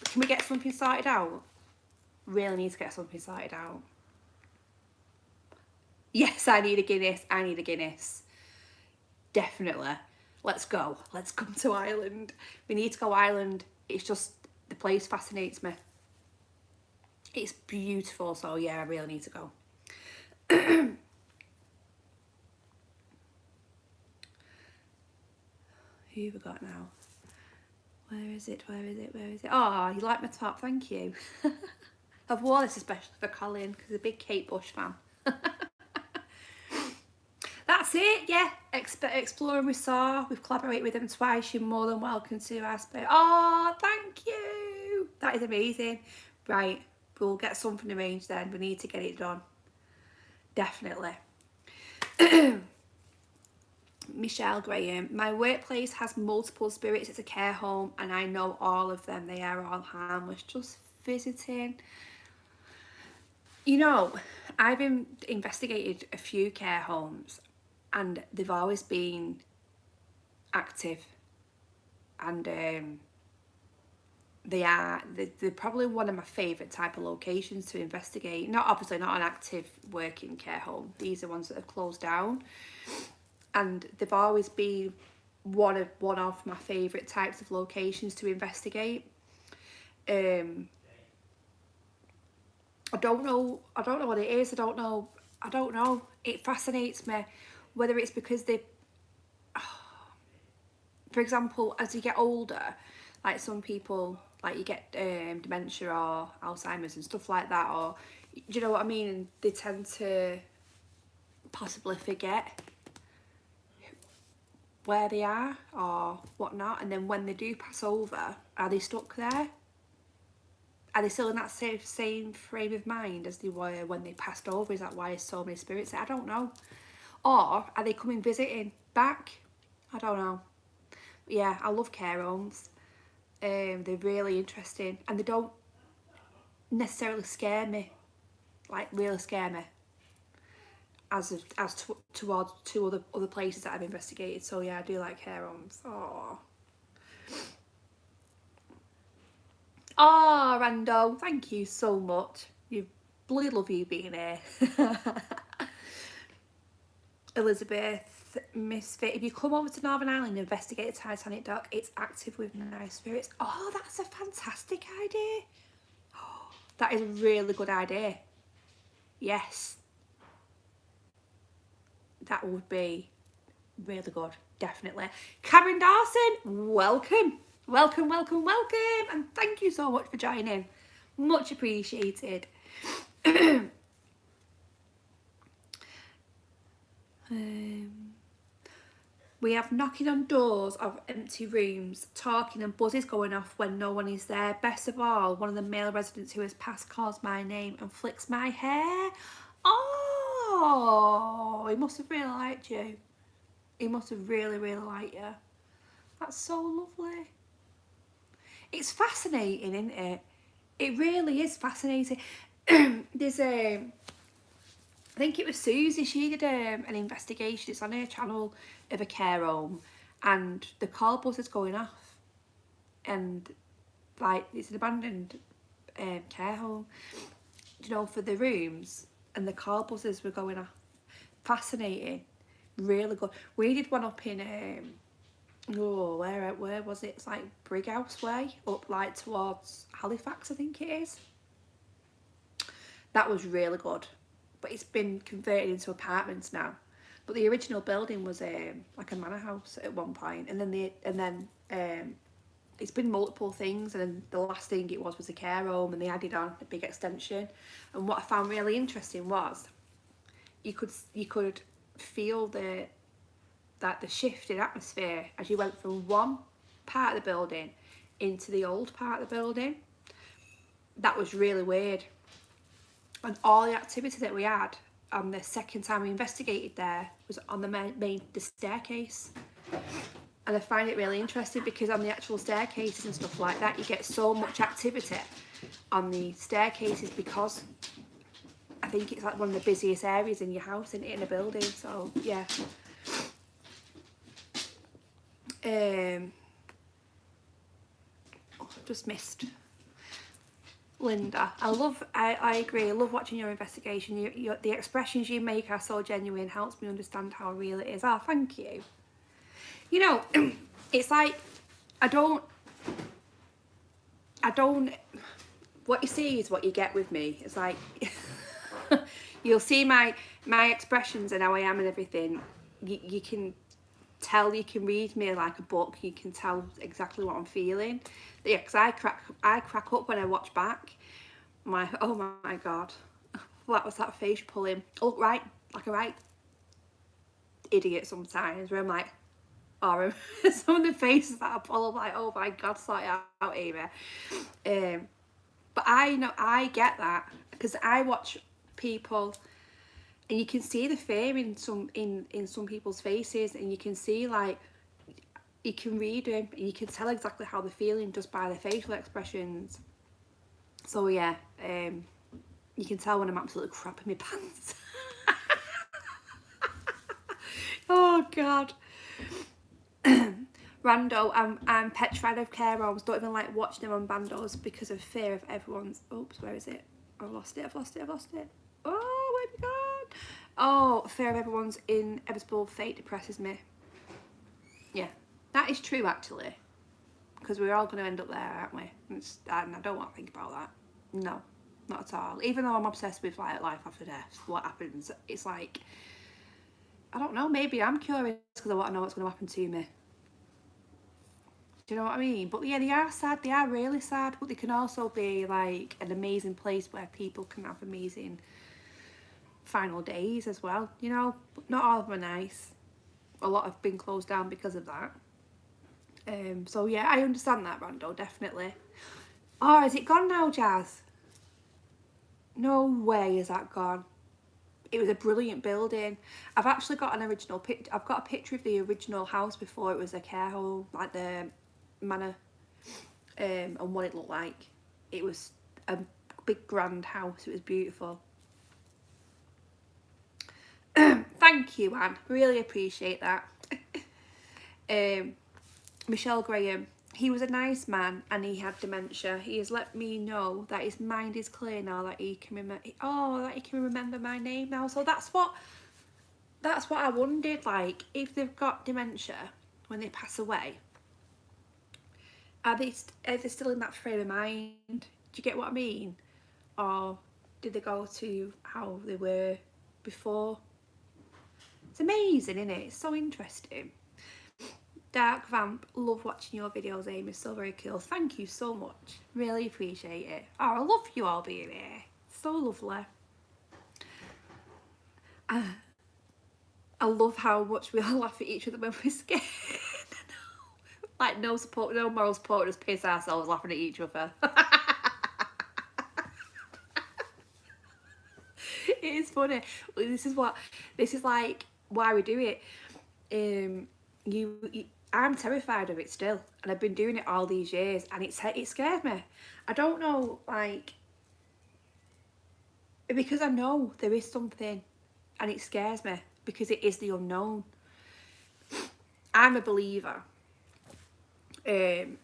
Speaker 1: Can we get something sorted out? Really need to get something sorted out. Yes, I need a Guinness. I need a Guinness. Definitely. Let's go. Let's come to Ireland. We need to go Ireland. It's just, the place fascinates me. It's beautiful. So yeah, I really need to go. Who have we got now? Where is it? Where is it? Where is it? Oh, you like my top. Thank you. I've worn this especially for Colin because he's a big Kate Bush fan. That's it, yeah. Exploring with Saw. We've collaborated with them twice. You're more than welcome to ask me. Oh, thank you. That is amazing. Right, we'll get something arranged then. We need to get it done. Definitely. Michelle Graham. My workplace has multiple spirits. It's a care home and I know all of them. They are all harmless. Just visiting. You know, I've investigated a few care homes and they've always been active, and they're probably one of my favourite type of locations to investigate. Obviously not an active working care home. These are ones that have closed down, and they've always been one of my favourite types of locations to investigate. I don't know what it is. I don't know. It fascinates me, whether it's because for example, as you get older, like some people, like you get dementia or Alzheimer's and stuff like that, or do you know what I mean? And they tend to possibly forget where they are or whatnot, and then when they do pass over, are they stuck there? Are they still in that same frame of mind as they were when they passed over? Is that why there's so many spirits? I don't know. Or are they coming visiting back? I don't know. But yeah, I love care homes. They're really interesting, and they don't necessarily scare me, like really scare me, as towards two other places that I've investigated. So yeah, I do like care homes. Oh, Rando, thank you so much. You bloody love you being here. Elizabeth, Misfit, if you come over to Northern Ireland and investigate the Titanic dock, it's active with nice spirits. Oh, that's a fantastic idea. That is a really good idea. Yes. That would be really good. Definitely. Karen Dawson, welcome. Welcome, welcome, welcome. And thank you so much for joining. Much appreciated. We have knocking on doors of empty rooms, talking and buzzes going off when no one is there. Best of all, one of the male residents who has passed calls my name and flicks my hair. Oh, he must have really liked you. He must have really, really liked you. That's so lovely. It's fascinating, isn't it? It really is fascinating. There's I think it was Susie, she did an investigation, it's on her channel, of a care home, and the call buzzer's going off, and like it's an abandoned care home, you know, for the rooms, and the call buzzers were going off. Fascinating, really good. We did one up in where was it? It's like Brighouse Way, up like towards Halifax, I think it is. That was really good, but it's been converted into apartments now. But the original building was like a manor house at one point, and then it's been multiple things, and then the last thing it was a care home, and they added on a big extension. And what I found really interesting was you could feel the shift in atmosphere as you went from one part of the building into the old part of the building. That was really weird. And all the activity that we had on the second time we investigated there was on the staircase. And I find it really interesting because on the actual staircases and stuff like that, you get so much activity on the staircases because I think it's like one of the busiest areas in your house, in a building. So yeah. Just missed Linda. I agree. I love watching your investigation. The expressions you make are so genuine. Helps me understand how real it is. Oh, thank you. You know, it's like I don't. What you see is what you get with me. It's like you'll see my expressions and how I am and everything. You can tell, you can read me like a book. You can tell exactly what I'm feeling. Yeah, because I crack up when I watch back. Oh my god, what was that face pulling? Oh right, like a right idiot sometimes. Where I'm like, or some of the faces that I pull, I'm like, oh my god, sort it out, Amy. But I know I get that because I watch people, and you can see the fear in some people's faces, and you can see like. You can read them, and you can tell exactly how they're feeling just by their facial expressions. So yeah, you can tell when I'm absolutely crap in my pants. Oh god. Rando, I'm petrified of care homes. Don't even like watching them on bandos because of fear of everyone's. Oops, where is it? I've lost it. Oh, where'd it gone? Oh, fear of everyone's inevitable fate depresses me. Yeah. That is true, actually, because we're all going to end up there, aren't we? And I don't want to think about that. No, not at all. Even though I'm obsessed with like life after death, what happens? It's like, I don't know, maybe I'm curious because I want to know what's going to happen to me. Do you know what I mean? But yeah, they are sad. They are really sad, but they can also be like an amazing place where people can have amazing final days as well. You know, but not all of them are nice. A lot have been closed down because of that. So yeah, I understand that, Rando, definitely. Oh, is it gone now, Jazz? No way is that gone. It was a brilliant building. I've actually got an original picture. I've got a picture of the original house before it was a care home, like the manor, and what it looked like. It was a big grand house. It was beautiful. Thank you, Anne. Really appreciate that. Michelle Graham, he was a nice man and he had dementia. He has let me know that his mind is clear now, that he can remember. Oh, that he can remember my name now. So that's what I wondered. Like, if they've got dementia when they pass away, are they still in that frame of mind? Do you get what I mean? or did they go to how they were before? It's amazing, isn't it? It's so interesting. Dark Vamp, love watching your videos, Amy. So very cool. Thank you so much. Really appreciate it. Oh, I love you all being here. So lovely. I love how much we all laugh at each other when we're scared. Like no support, no moral support, just piss ourselves laughing at each other. It is funny. This is like why we do it. I'm terrified of it still, and I've been doing it all these years, and it scares me. I don't know, like, because I know there is something, and it scares me because it is the unknown. I'm a believer. I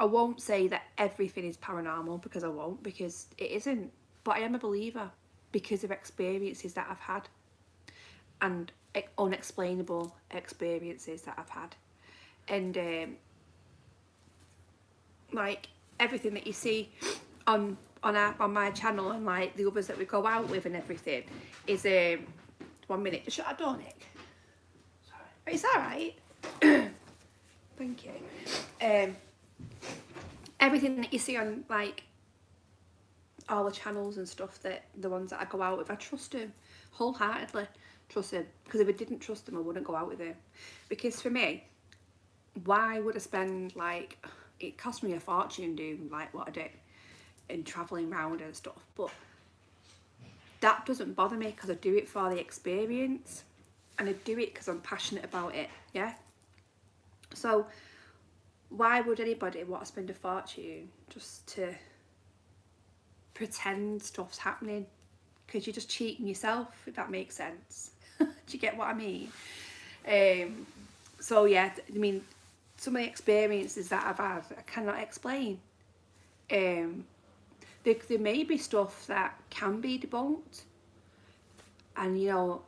Speaker 1: won't say that everything is paranormal, because I won't, because it isn't. But I am a believer because of experiences that I've had, and unexplainable experiences that I've had. And like everything that you see on my channel, and like the others that we go out with and everything, is 1 minute. Shut our door, Nick. Sorry. It's alright. Thank you. Everything that you see on like all the channels and stuff, that the ones that I go out with, I trust them wholeheartedly. Trust him, because if I didn't trust him, I wouldn't go out with him. Because for me, why would I spend, like, it cost me a fortune doing like what I did and travelling around and stuff, but that doesn't bother me because I do it for the experience, and I do it because I'm passionate about it. Yeah, so why would anybody want to spend a fortune just to pretend stuff's happening? Because you're just cheating yourself, if that makes sense. Do you get what I mean? So yeah, I mean, some of the experiences that I've had, I cannot explain. There may be stuff that can be debunked, and you know,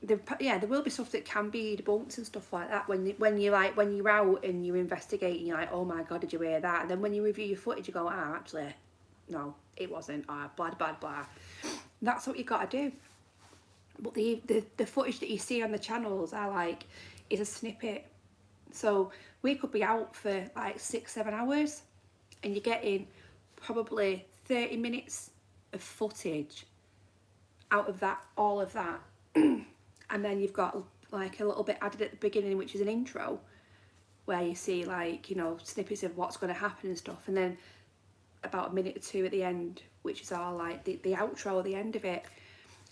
Speaker 1: there will be stuff that can be debunked and stuff like that. When you're out and you investigate, and you're like, oh my god, did you hear that? And then when you review your footage, you go, actually, no, it wasn't. Blah blah blah. That's what you got to do. But the footage that you see on the channels is a snippet. So we could be out for like 6-7 hours, and you're getting probably 30 minutes of footage out of that, all of that. And then you've got like a little bit added at the beginning, which is an intro, where you see, like, you know, snippets of what's going to happen and stuff, and then about a minute or two at the end, which is all like the outro at the end of it.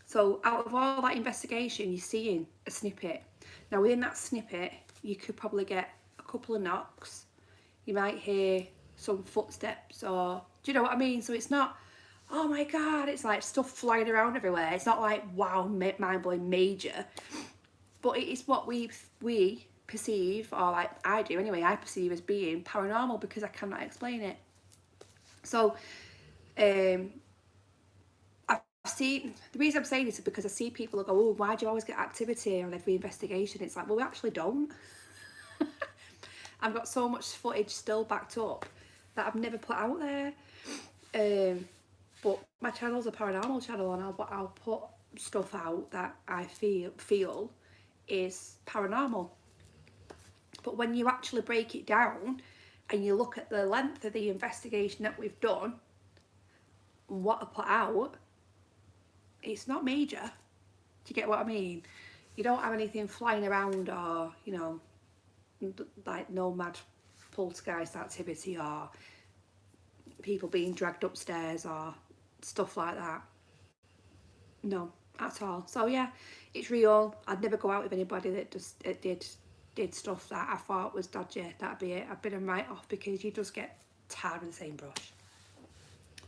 Speaker 1: So out of all that investigation, you're seeing a snippet. Now within that snippet, you could probably get a couple of knocks. You might hear some footsteps, or do you know what I mean? So it's not, oh my god, it's like stuff flying around everywhere. It's not like, wow, mind-blowing major. But it is what we perceive, or like I do anyway, I perceive as being paranormal, because I cannot explain it. So I've seen, the reason I'm saying this is because I see people go, oh, why do you always get activity on every investigation? It's like, well, we actually don't. I've got so much footage still backed up that I've never put out there. But my channel's a paranormal channel, and I'll put stuff out that I feel is paranormal. But when you actually break it down and you look at the length of the investigation that we've done, what I put out, it's not major. Do you get what I mean? You don't have anything flying around, or, you know, like no mad poltergeist activity, or people being dragged upstairs, or stuff like that. No, at all. So yeah, it's real. I'd never go out with anybody that just did stuff that I thought was dodgy. That'd be it. I'd been them right off, because you just get tarred with the same brush.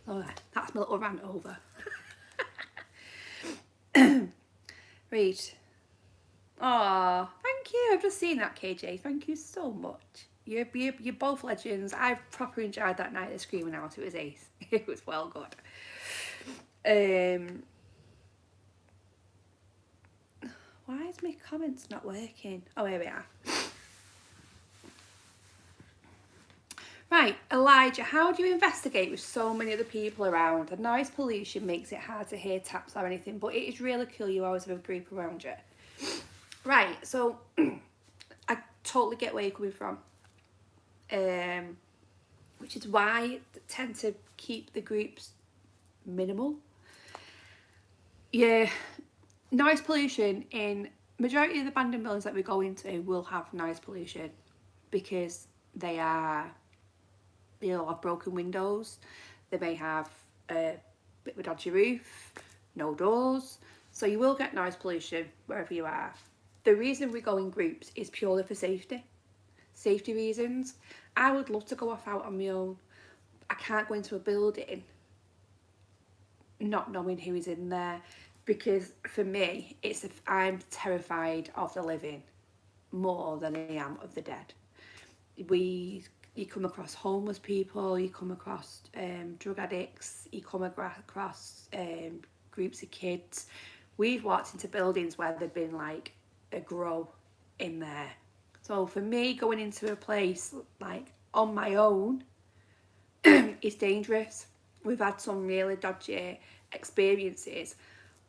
Speaker 1: Alright, that's my little rant over. Right. Oh, thank you. I've just seen that, KJ. Thank you so much. You're both legends. I've proper enjoyed that night at the Screaming House. It was ace. It was well good. Why is my comments not working? Oh, here we are. Right, Elijah, how do you investigate with so many other people around? The noise pollution makes it hard to hear taps or anything, but it is really cool you always have a group around you. Right, so I totally get where you're coming from. Which is why I tend to keep the groups minimal. Yeah, noise pollution in majority of the abandoned buildings that we go into will have noise pollution because they'll have broken windows, they may have a bit of a dodgy roof, no doors, so you will get noise pollution wherever you are. The reason we go in groups is purely for safety reasons. I would love to go off out on my own. I can't go into a building not knowing who is in there, because for me I'm terrified of the living more than I am of the dead. You come across homeless people, you come across drug addicts, you come across groups of kids. We've walked into buildings where there'd been like a grow in there. So for me, going into a place like on my own is dangerous. We've had some really dodgy experiences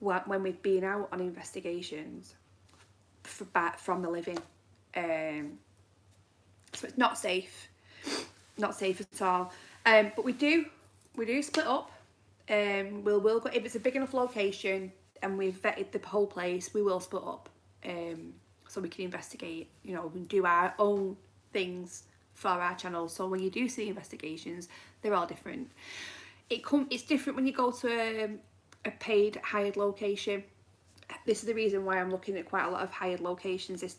Speaker 1: when we've been out on investigations from the living. So it's not safe at all. But we do split up. We'll go if it's a big enough location and we've vetted the whole place. We will split up. So we can investigate, and do our own things for our channel. So when you do see investigations, they're all different. It's different when you go to a paid hired location. This is the reason why I'm looking at quite a lot of hired locations, is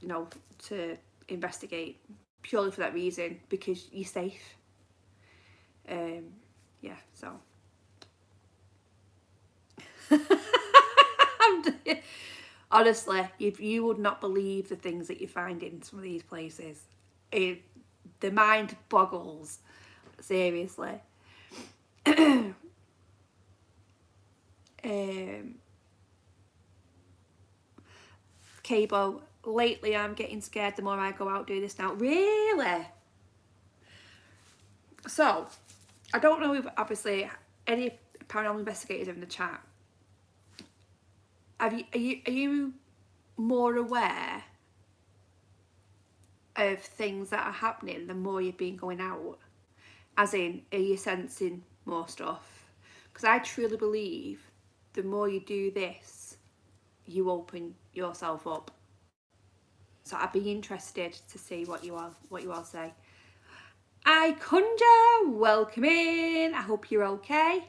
Speaker 1: to investigate, purely for that reason, because you're safe. Yeah, so honestly, you would not believe the things that you find in some of these places. The mind boggles, seriously. Cabo, lately I'm getting scared the more I go out do this now. Really? So, I don't know if obviously any paranormal investigators are in the chat. Are you more aware of things that are happening the more you've been going out? As in, are you sensing more stuff? Because I truly believe the more you do this, you open yourself up. So I'd be interested to see what you all say. I Conjure, welcome in. I hope you're okay.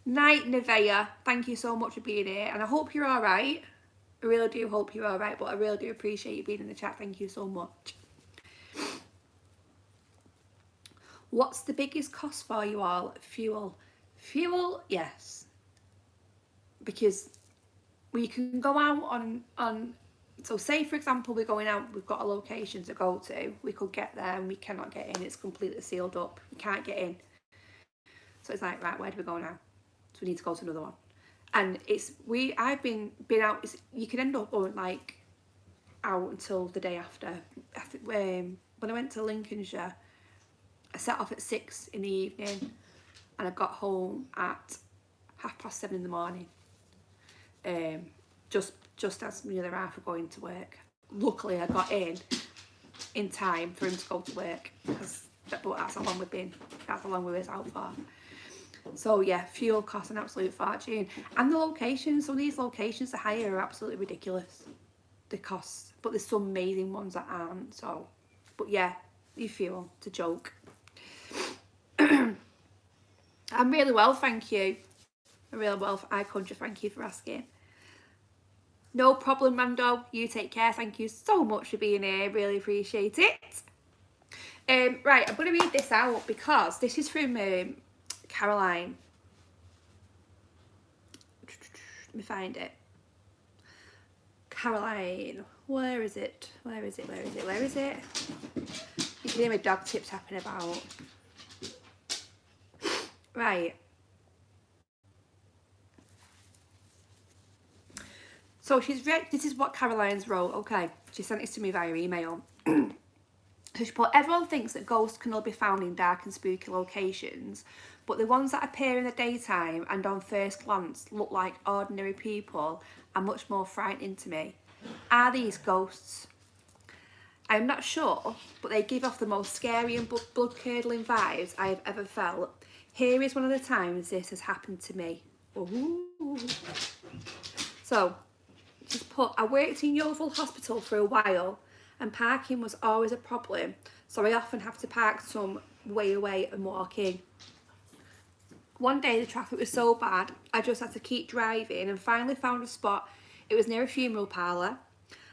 Speaker 1: Night Nevea, thank you so much for being here, and I hope you're all right. I really do hope you're all right, but I really do appreciate you being in the chat. Thank you so much. What's the biggest cost for you all? Fuel, yes, because we can go out on. So say for example we're going out, we've got a location to go to, we could get there and we cannot get in, it's completely sealed up, we can't get in. So it's like, right, where do we go now? So we need to go to another one. And I've been out, you can end up going like out until the day after. I think when I went to Lincolnshire, I set off at 6 in the evening and I got home at 7:30 in the morning. Just as my other half were going to work. Luckily I got in time for him to go to work, but that's how long we were out for. So yeah, fuel costs an absolute fortune, and the locations. So these locations to hire are absolutely ridiculous, the costs, but there's some amazing ones that aren't. So, but yeah, you fuel, it's a joke. I'm really well, thank you. I'm really well. I Conjure, thank you for asking. No problem, Mando. You take care. Thank you so much for being here. Really appreciate it. Right, I'm going to read this out because this is from Caroline. Let me find it. Caroline. Where is it? You can hear my dog tip-tapping about. Right. So she's read, this is what Caroline's wrote, okay. She sent this to me via email. So she put, everyone thinks that ghosts can only be found in dark and spooky locations, but the ones that appear in the daytime and on first glance look like ordinary people are much more frightening to me. Are these ghosts? I'm not sure, but they give off the most scary and blood-curdling vibes I have ever felt. Here is one of the times this has happened to me. Ooh. So, she's put, I worked in Yeovil Hospital for a while and parking was always a problem, so I often have to park some way away and walk in. One day the traffic was so bad, I just had to keep driving and finally found a spot. It was near a funeral parlour.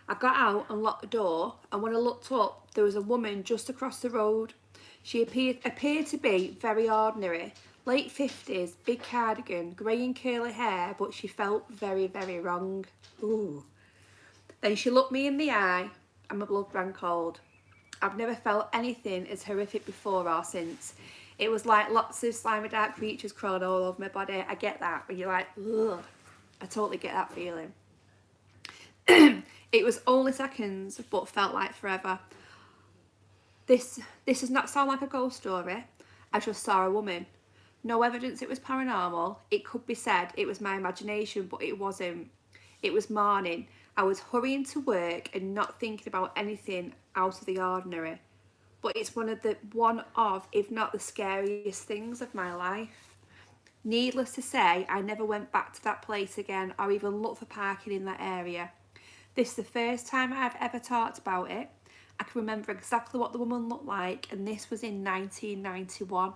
Speaker 1: I got out and locked the door, and when I looked up, there was a woman just across the road. She appeared to be very ordinary, late 50s, big cardigan, grey and curly hair, but she felt very, very wrong. Ooh. Then she looked me in the eye, and my blood ran cold. I've never felt anything as horrific before or since. It was like lots of slimy dark creatures crawling all over my body. I get that, but you're like, ugh. I totally get that feeling. It was only seconds, but felt like forever. This does not sound like a ghost story. I just saw a woman. No evidence it was paranormal. It could be said it was my imagination, but it wasn't. It was morning. I was hurrying to work and not thinking about anything out of the ordinary. But it's one of, if not the scariest things of my life. Needless to say, I never went back to that place again or even looked for parking in that area. This is the first time I've ever talked about it. I can remember exactly what the woman looked like, and this was in 1991.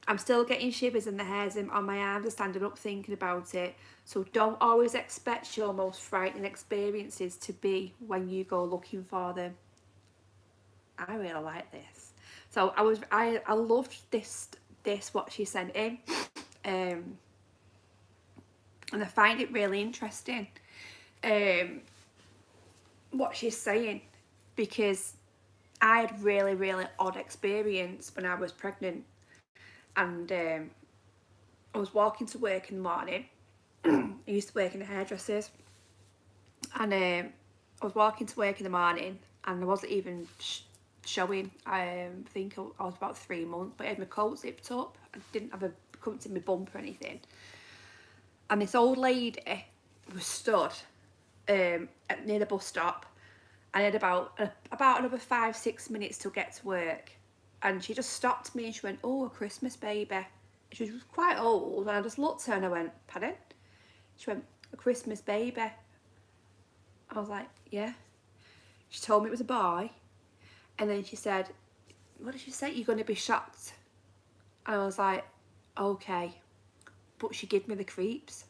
Speaker 1: I'm still getting shivers and the hairs on my arms are standing up thinking about it. So don't always expect your most frightening experiences to be when you go looking for them. I really like this. So I loved this what she sent in, and I find it really interesting. What she's saying, because I had really odd experience when I was pregnant, and I was walking to work in the morning. I used to work in the hairdressers, and I was walking to work in the morning and I wasn't even showing. I think I was about 3 months, but I had my coat zipped up. I couldn't see my bump or anything, and this old lady was stood near the bus stop, and I had about another 5-6 minutes to get to work, and she just stopped me and she went, "Oh, a Christmas baby." She was quite old, and I just looked at her and I went, "Pardon?" She went, "A Christmas baby." I was like, "Yeah." She told me it was a boy, and then she said, "What did she say? You're going to be shocked." And I was like, "Okay." But she gave me the creeps.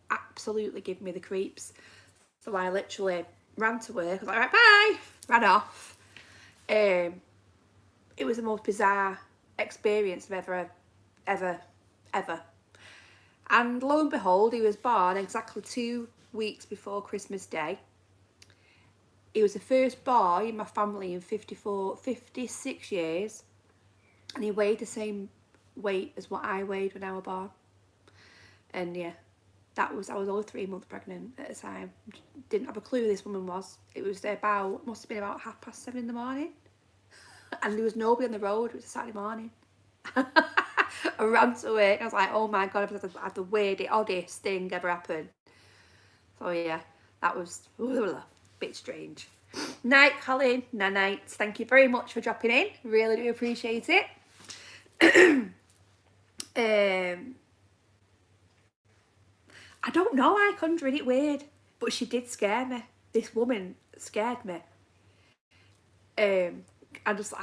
Speaker 1: Absolutely gave me the creeps. So I literally ran to work. I was like, "Right, bye." Ran off. It was the most bizarre experience I've ever. And lo and behold, he was born exactly 2 weeks before Christmas Day. He was the first boy in my family in 56 years. And he weighed the same weight as what I weighed when I was born. And yeah, I was only 3 months pregnant at the time. Didn't have a clue who this woman was. It was must have been about 7:30 in the morning. And there was nobody on the road. It was a Saturday morning. I ran to work. I was like, "Oh my God, I've had the weirdest, oddest thing ever happen." So yeah, that was a bit strange. Night, Colin. Night. Thank you very much for dropping in. Really do appreciate it. I don't know, I conjured it weird, but she did scare me. This woman scared me. I just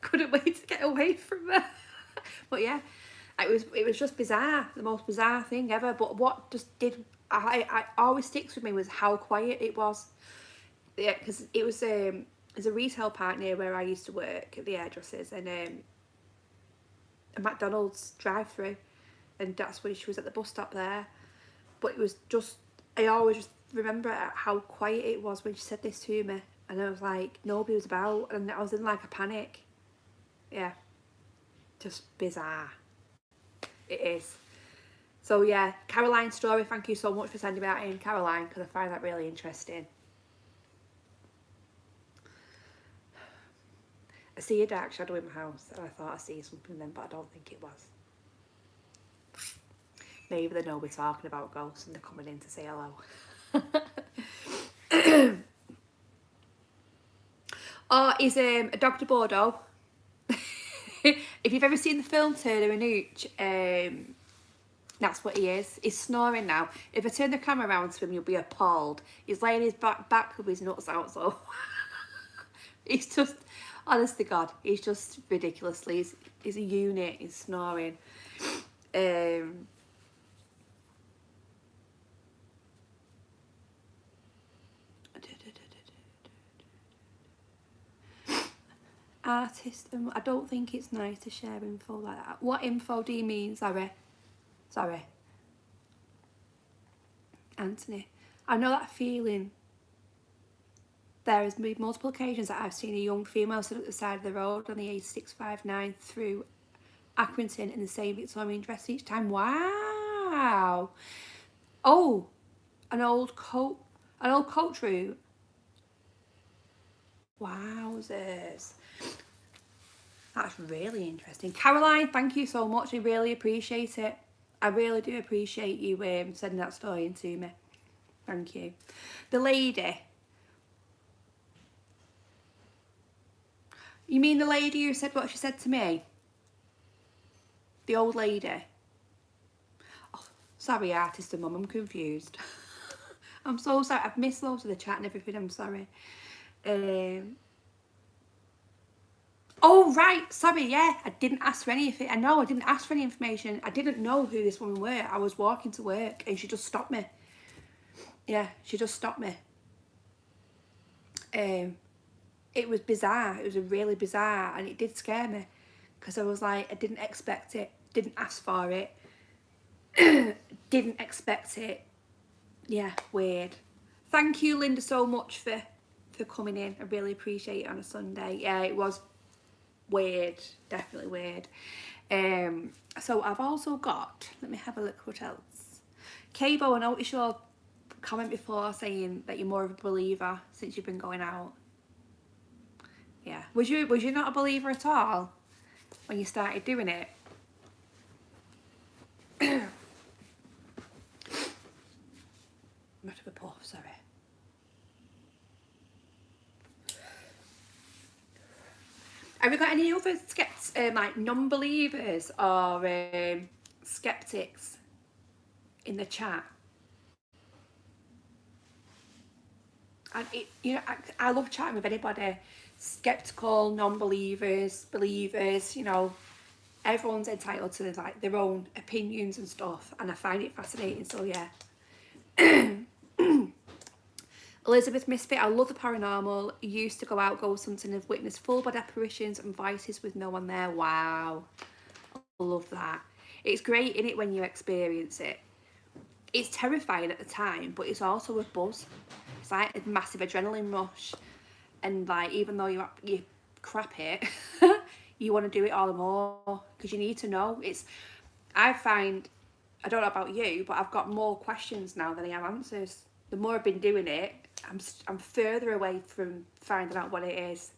Speaker 1: couldn't wait to get away from her. But yeah, it was just bizarre, the most bizarre thing ever. But what just did I always sticks with me was how quiet it was. Yeah, because it was there's a retail park near where I used to work at the hairdressers, and a McDonald's drive-through, and that's when she was at the bus stop there. But it was just, I always just remember how quiet it was when she said this to me, and I was like, nobody was about, and I was in like a panic. Yeah, just bizarre. It is. So yeah, Caroline's story, thank you so much for sending that in, Caroline, because I find that really interesting. I see a dark shadow in my house, and I thought I see something then, but I don't think it was. Maybe they know we're talking about ghosts and they're coming in to say hello. Or is Dr. Bordeaux. If you've ever seen the film Turner and Hooch, that's what he is. He's snoring now. If I turn the camera around to him, you'll be appalled. He's laying his back with his nuts out, so he's just, honest to God, he's just ridiculously, he's a unit, he's snoring. Artist, I don't think it's nice to share info like that. What info do you mean? Sorry. Anthony, I know that feeling. There has been multiple occasions that I've seen a young female stood at the side of the road on the A659 through Accrington in the same Victorian dress each time. Wow. Oh, an old coach route. Wowzers. That's really interesting. Caroline, thank you so much. I really appreciate it. I really do appreciate you sending that story in to me. Thank you. The lady. You mean the lady who said what she said to me? The old lady. Oh, sorry, artist and mum, I'm confused. I'm so sorry. I've missed loads of the chat and everything. I'm sorry. Oh, right. Sorry, yeah. I didn't ask for anything. I know I didn't ask for any information. I didn't know who this woman were. I was walking to work and she just stopped me. Yeah, she just stopped me. It was bizarre. It was really bizarre, and it did scare me because I was like, I didn't expect it. Didn't ask for it. Didn't expect it. Yeah, weird. Thank you, Linda, so much for coming in. I really appreciate it on a Sunday. Yeah, it was weird, definitely weird. So I've also got, let me have a look what else. Cabo, I noticed your comment before saying that you're more of a believer since you've been going out. Yeah, was you not a believer at all when you started doing it? Much of a puff, sorry. Have you got any other like non-believers or skeptics in the chat? And I love chatting with anybody. Skeptical, non-believers, believers. You know, everyone's entitled to like their own opinions and stuff, and I find it fascinating. So yeah. Elizabeth Misfit, I love the paranormal. Used to go out ghost hunting and have witnessed full body apparitions and voices with no one there. Wow. I love that. It's great, isn't it, when you experience it? It's terrifying at the time, but it's also a buzz. It's like a massive adrenaline rush. And like, even though you crap it, you want to do it all the more because you need to know. I find, I don't know about you, but I've got more questions now than I have answers. The more I've been doing it, I'm further away from finding out what it is.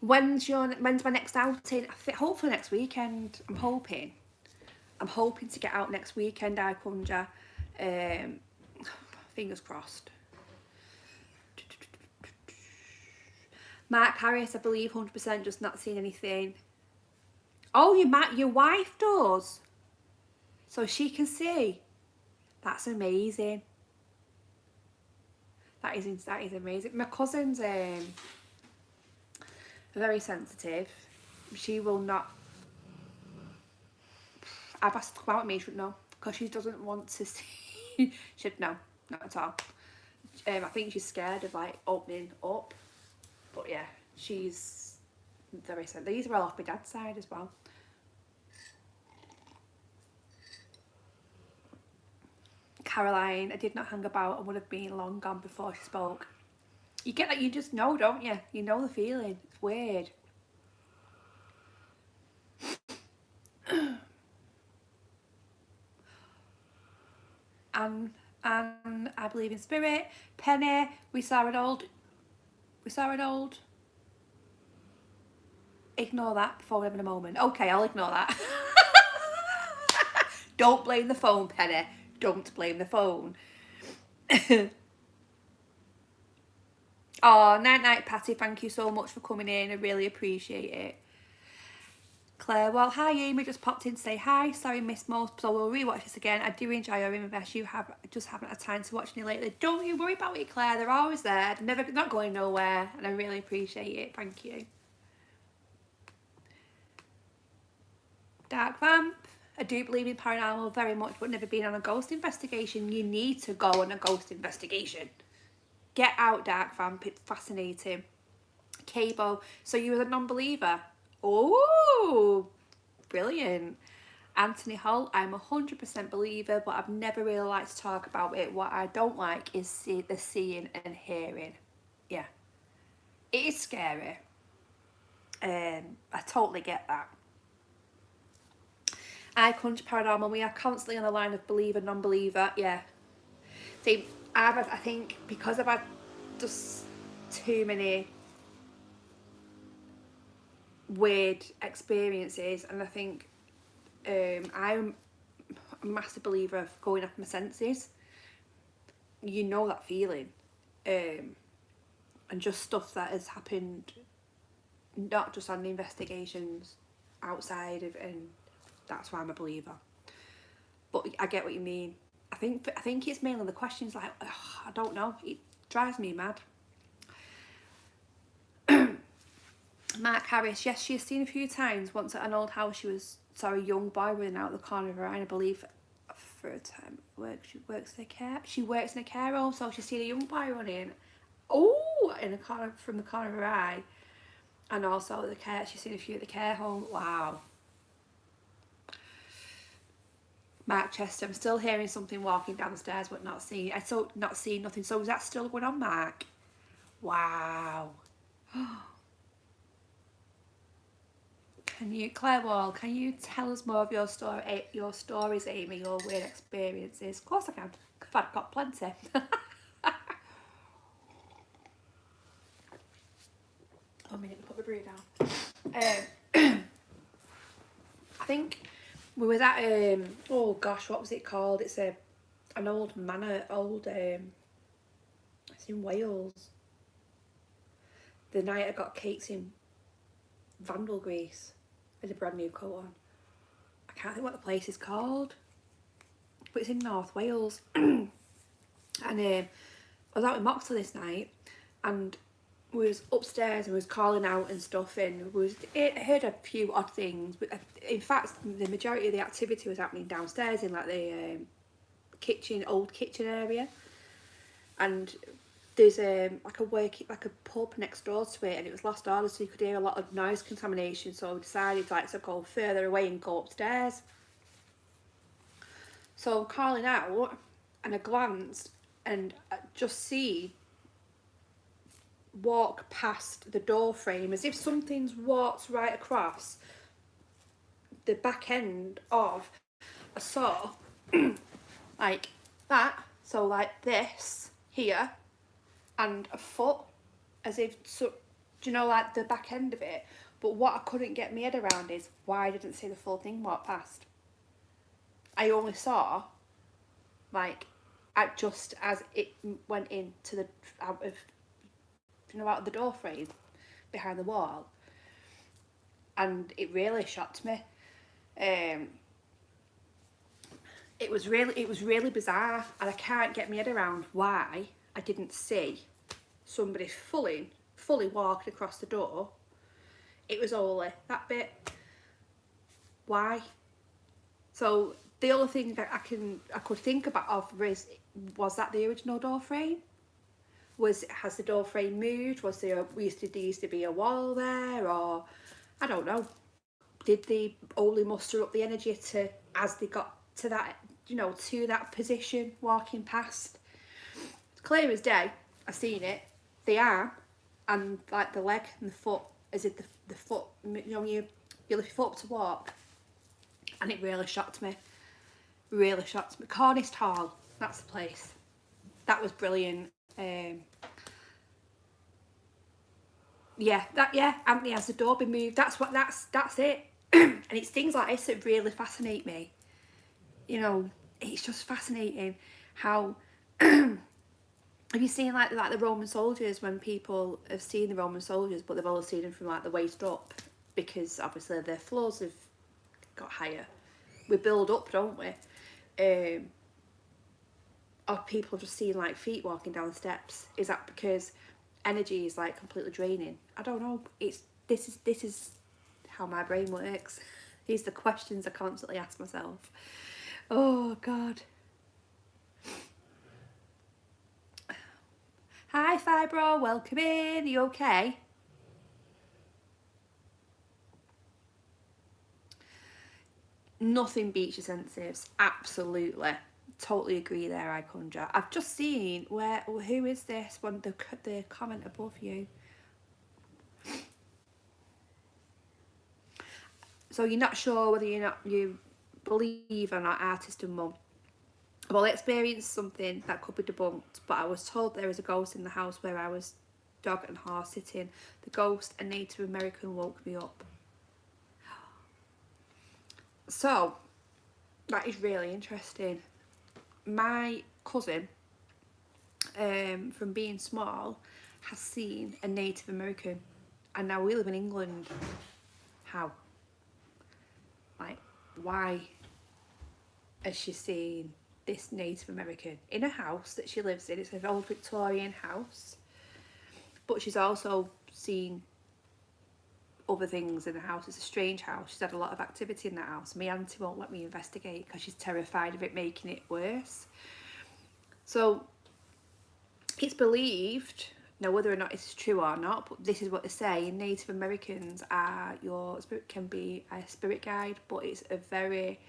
Speaker 1: When's my next outing? I think hopefully next weekend. I'm hoping to get out next weekend. I conjure. Fingers crossed. Mark Harris, I believe 100%, just not seeing anything. Oh, your wife does, so she can see. That's amazing. That is amazing. My cousin's very sensitive. She will not. I've asked her to come out with me. She wouldn't know because she doesn't want to see. She'd no, not at all. I think she's scared of like opening up. But yeah, she's very sensitive. These are all off my dad's side as well. Caroline, I did not hang about. I would have been long gone before she spoke. You get that, you just know, don't you? You know the feeling. It's weird. And And I believe in spirit. Penny, we saw an old. Ignore that before we're having a moment. Okay, I'll ignore that. Don't blame the phone, Penny. Don't blame the phone. Oh, night, Patty. Thank you so much for coming in. I really appreciate it. Claire, well, hi Amy, just popped in to say hi. Sorry, missed most, so we'll rewatch this again. I do enjoy your invest. You just haven't had time to watch any lately. Don't you worry about it, Claire. They're always there. They're not going nowhere, and I really appreciate it. Thank you. Dark Vamp. I do believe in paranormal very much, but never been on a ghost investigation. You need to go on a ghost investigation. Get out, Dark Vamp. It's fascinating. Cabo. So you were a non-believer? Oh, brilliant. Anthony Holt, I'm 100% believer, but I've never really liked to talk about it. What I don't like is the seeing and hearing. Yeah. It is scary. I totally get that. I conjure paranormal. We are constantly on the line of believer, non-believer. Yeah. See, I think because I've had just too many weird experiences, and I think I'm a massive believer of going off my senses. You know that feeling, and just stuff that has happened, not just on the investigations, outside of, and that's why I'm a believer. But I get what you mean. I think it's mainly the questions, like, I don't know, it drives me mad. Mark Harris, yes, she has seen a few times. Once at an old house, she saw a young boy running out the corner of her eye, and I believe for a time she works in a care home, so she's seen a young boy running in a corner, from the corner of her eye, and also she's seen a few at the care home. Wow. Mark Chester, I'm still hearing something walking downstairs but not seeing nothing. So is that still going on, Mark? Wow. Claire Wall, can you tell us more of your stories, Amy, your weird experiences? Of course I can. I've got plenty. Oh, a minute, put the brew down. I think we was at oh gosh, what was it called? It's an old manor, it's in Wales. The night I got cakes in Vandal Grease with a brand new coat on. I can't think what the place is called, but it's in North Wales. And I was out with Moxley this night, and we was upstairs and we was calling out and stuff, and I heard a few odd things, but in fact the majority of the activity was happening downstairs in like the old kitchen area, and there's like a pub next door to it, and it was last order, so you could hear a lot of noise contamination, so we decided to go further away and go upstairs. So I'm calling out, and I glanced and I just see walk past the door frame as if something's walked right across the back end of a saw. Like that, so like this here, and a foot, as if, so, do you know, like the back end of it. But what I couldn't get my head around is why I didn't see the full thing walk past. I only saw like just as it went into the out of the door frame behind the wall, and it really shocked me. It was really bizarre, and I can't get my head around why I didn't see somebody fully walking across the door. It was only that bit. Why? So the only thing that I could think about was that the original door frame? Has the door frame moved? There used to be a wall there, or I don't know. Did they only muster up the energy as they got to that, to that position walking past? It's clear as day. I've seen it. The arm and like the leg and the foot, as if the foot, you lift your foot up to walk, and it really shocked me. Really shocked me. Cornice Hall. That's the place. That was brilliant. Anthony has the door been moved. That's it. And it's things like this that really fascinate me. You know, it's just fascinating how have you seen like the Roman soldiers, when people have seen the Roman soldiers but they've only seen them from like the waist up, because obviously their floors have got higher. We build up, don't we? Or people just seeing like feet walking down the steps. Is that because energy is like completely draining? I don't know. This is how my brain works. These are the questions I constantly ask myself. Oh God. Hi Fibro, welcome in. Are you okay? Nothing beats your senses. Absolutely. Totally agree there, I conjure. I've just seen who is this one, the comment above you. So you're not sure whether you believe or not artist and mum. Well, I experienced something that could be debunked, but I was told there is a ghost in the house where I was dog and horse sitting. The ghost, a Native American, woke me up. So that is really interesting. My cousin, from being small, has seen a Native American, and now we live in England. How? Like, why has she seen this Native American in a house that she lives in? It's an old Victorian house, but she's also seen other things in the house. It's a strange house. She's had a lot of activity in that house. My auntie won't let me investigate because she's terrified of it making it worse. So it's believed, now whether or not it's true or not, but this is what they say: Native Americans are your spirit, can be a spirit guide, but it's a very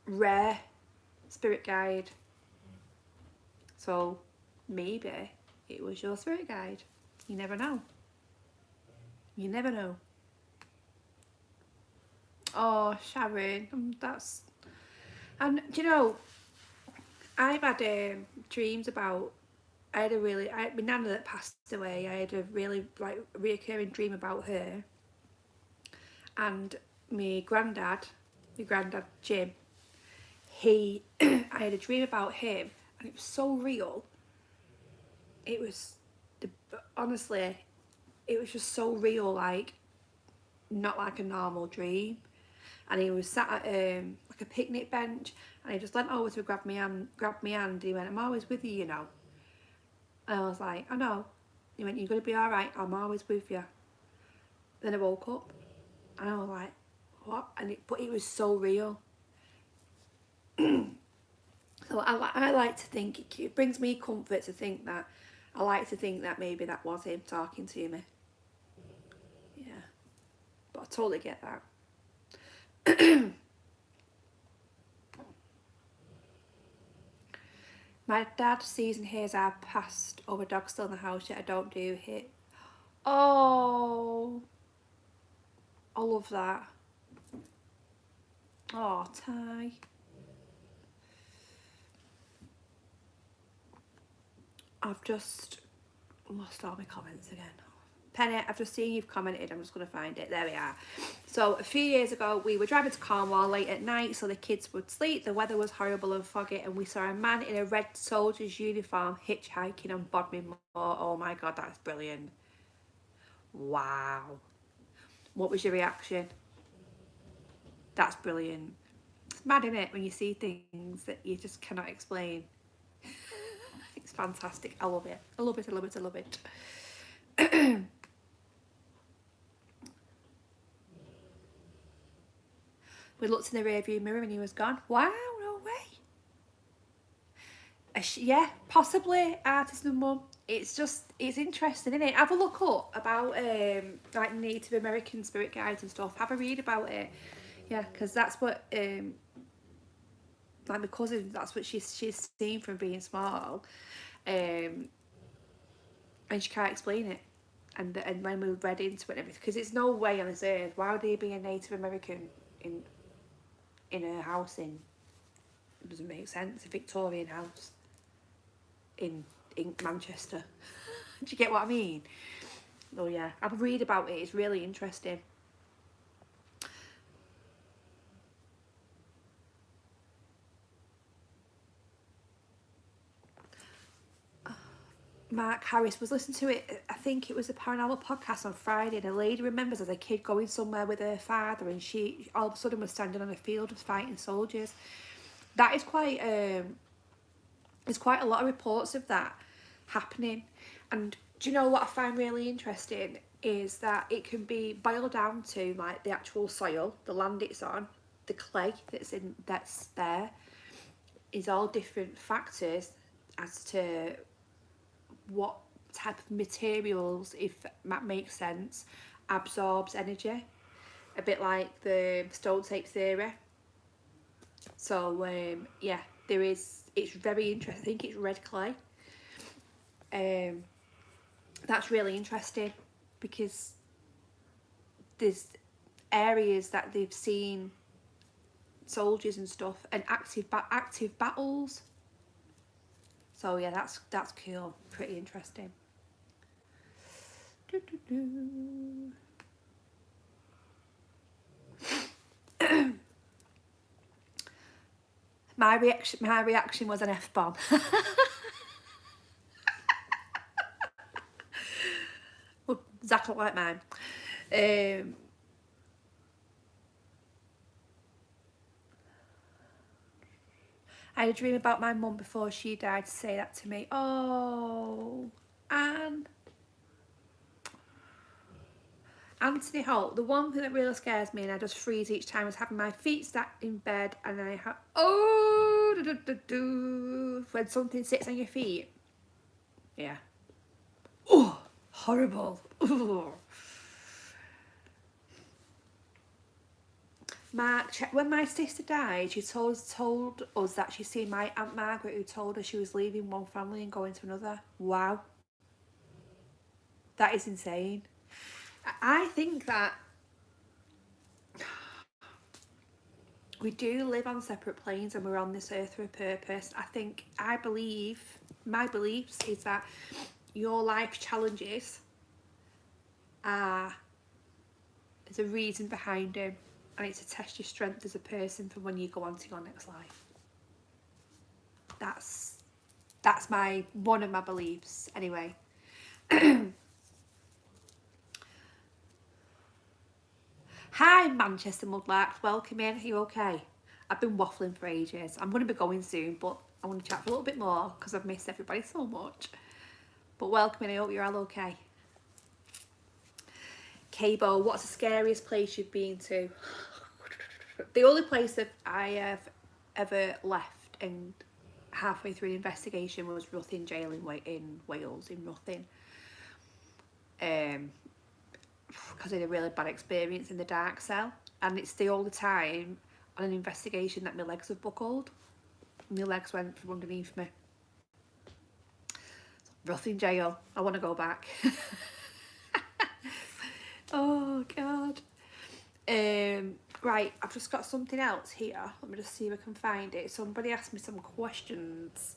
Speaker 1: rare spirit guide. So maybe it was your spirit guide. You never know. You never know. Oh, Sharon, that's... And do you know, I've had dreams about... my nana that passed away, I had a really like reoccurring dream about her. And my granddad Jim, I had a dream about him, and it was so real. It was, honestly, it was just so real, like, not like a normal dream. And he was sat at like a picnic bench, and he just leant over to grab my hand, and he went, "I'm always with you, you know." And I was like, "I know." He went, "You're going to be all right, I'm always with you." Then I woke up, and I was like, "What?" But it was so real. So I like to think, it brings me comfort to think that, I like to think that maybe that was him talking to me. Yeah, but I totally get that. My dad sees and hears our past over dog still in the house, yet I don't do it. Oh, I love that. Oh, Ty. I've just lost all my comments again. Penny, I've just seen you've commented. I'm just going to find it. There we are. So a few years ago, we were driving to Cornwall late at night so the kids would sleep. The weather was horrible and foggy, and we saw a man in a red soldier's uniform hitchhiking on Bodmin Moor. Oh my God, that's brilliant. Wow. What was your reaction? That's brilliant. It's mad, isn't it, when you see things that you just cannot explain. It's fantastic. I love it. I love it. I love it. I love it. We looked in the rearview mirror and he was gone. Wow, no way. Yeah, possibly artist and mum. It's interesting, isn't it? Have a look up about like Native American spirit guides and stuff. Have a read about it. Yeah, because that's what like my cousin, that's what she's seen from being small, and she can't explain it. And when we read into it and everything, because it's no way on this earth, why would there be a Native American in a house in It doesn't make sense. A Victorian house in Manchester. Do you get what I mean? Oh yeah, I've read about it. It's really interesting. Mark Harris was listening to it. I think it was a Paranormal podcast on Friday, and a lady remembers as a kid going somewhere with her father, and she all of a sudden was standing on a field of fighting soldiers. That is quite there's quite a lot of reports of that happening. And do you know what I find really interesting is that it can be boiled down to like the actual soil, the land it's on, the clay that's there is all different factors as to what type of materials, if that makes sense, absorbs energy. A bit like the stone tape theory. So yeah, it's very interesting. I think it's red clay. That's really interesting because there's areas that they've seen soldiers and stuff and active battles. So yeah, that's cool. Pretty interesting. My reaction was an F-bomb. Well, exactly like mine. I had a dream about my mum before she died to say that to me. Oh, and Anthony Holt, the one thing that really scares me and I just freeze each time is having my feet stacked in bed and I have, when something sits on your feet. Yeah. Oh, horrible. Ooh. Mark, when my sister died, she told us that she'd seen my Aunt Margaret, who told her she was leaving one family and going to another. Wow. That is insane. I think that we do live on separate planes and we're on this earth for a purpose. My beliefs is that your life challenges there's a reason behind them, and it's to test your strength as a person for when you go on to your next life. That's one of my beliefs anyway. Hi Manchester Mudlarks, welcome in. Are you okay? I've been waffling for ages. I'm going to be going soon, but I want to chat for a little bit more because I've missed everybody so much. But welcome in, I hope you're all okay. Cabo, what's the scariest place you've been to? The only place that I have ever left and halfway through the investigation was Ruthin Jail in Wales, in Ruthin. Because I had a really bad experience in the dark cell, and it's the only time on an investigation that my legs have buckled. My legs went from underneath me. Ruthin Jail, I want to go back. Oh god. Right, I've just got something else here. Let me just see if I can find it. Somebody asked me some questions.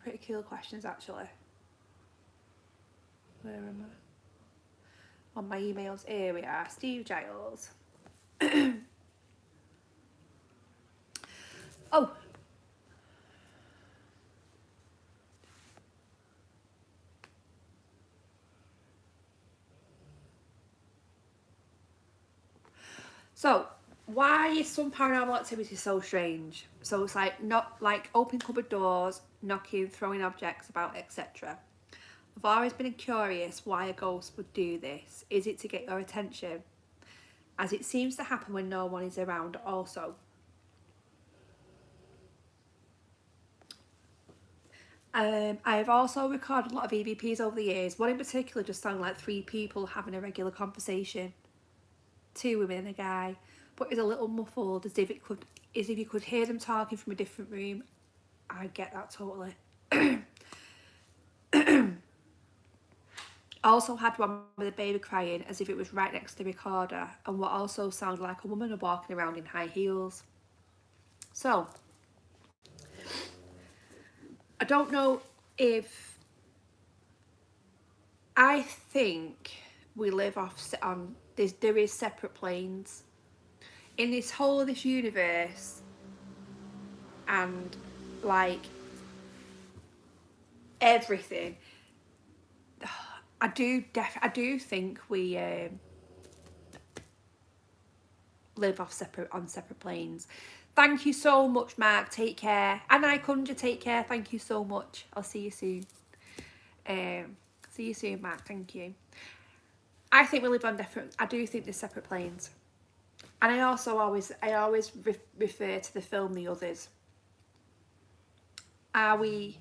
Speaker 1: Pretty cool questions actually. Where am I? On my emails, here we are. Steve Giles. Oh. So, why is some paranormal activity so strange? So it's like not like open cupboard doors, knocking, throwing objects about, etc. I've always been curious why a ghost would do this. Is it to get your attention? As it seems to happen when no one is around also. I have also recorded a lot of EVPs over the years. One in particular just sounded like 3 people having a regular conversation. 2 women and a guy. But it's a little muffled, as if you could hear them talking from a different room. I get that totally. I also had one with a baby crying as if it was right next to the recorder, and what also sounded like a woman walking around in high heels. So, I don't know if... I think we live on... There is separate planes. In this whole of this universe, and like everything, I do think we live on separate planes. Thank you so much, Mark. Take care. And I Conjure, take care. Thank you so much. I'll see you soon. See you soon, Mark. Thank you. I think we live on different... I do think there's separate planes. And I always refer to the film The Others. Are we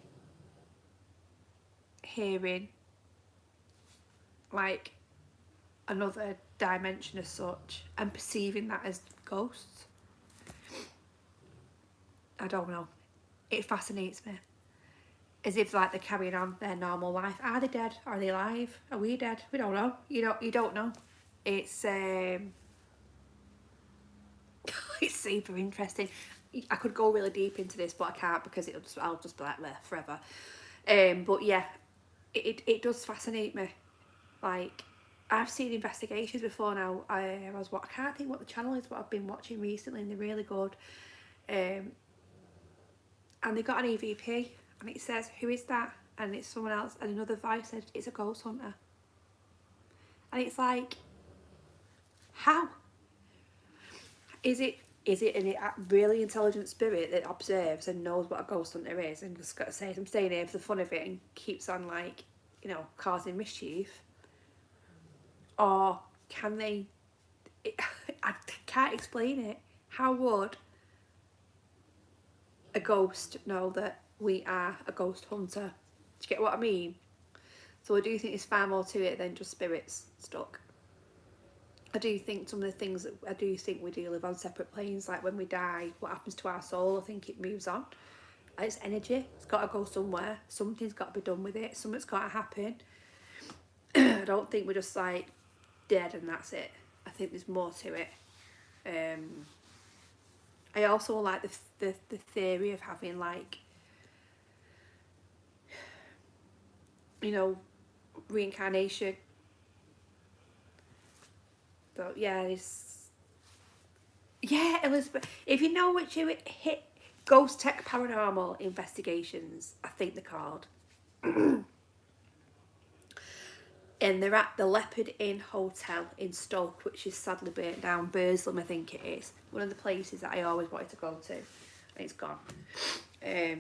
Speaker 1: hearing like another dimension as such and perceiving that as ghosts? I don't know. It fascinates me. As if like they're carrying on their normal life. Are they dead? Are they alive? Are we dead? We don't know. You don't know. It's it's super interesting. I could go really deep into this, but I can't because I'll just be like there forever. But yeah, it does fascinate me. Like, I've seen investigations before now. I can't think what the channel is, but I've been watching recently, and they're really good. And they got an EVP, and it says, "Who is that?" And it's someone else, and another voice said, "It's a ghost hunter." And it's like, how? Is it a really intelligent spirit that observes and knows what a ghost hunter is and just got to say, I'm staying here for the fun of it, and keeps on, like, you know, causing mischief? Or can they... I can't explain it. How would a ghost know that we are a ghost hunter? Do you get what I mean? So I do think there's far more to it than just spirits stuck. I do think some of the things that I do think we do live on separate planes, like when we die, what happens to our soul? I think it moves on. It's energy. It's got to go somewhere. Something's got to be done with it. Something's got to happen. I don't think we're just like dead and that's it. I think there's more to it. I also like the theory of having, like, you know, reincarnation. So yeah, Elizabeth, if you know which you hit, Ghost Tech Paranormal Investigations, I think they're called. And they're at the Leopard Inn Hotel in Stoke, which is sadly burnt down. Burslem, I think it is. One of the places that I always wanted to go to. And it's gone. I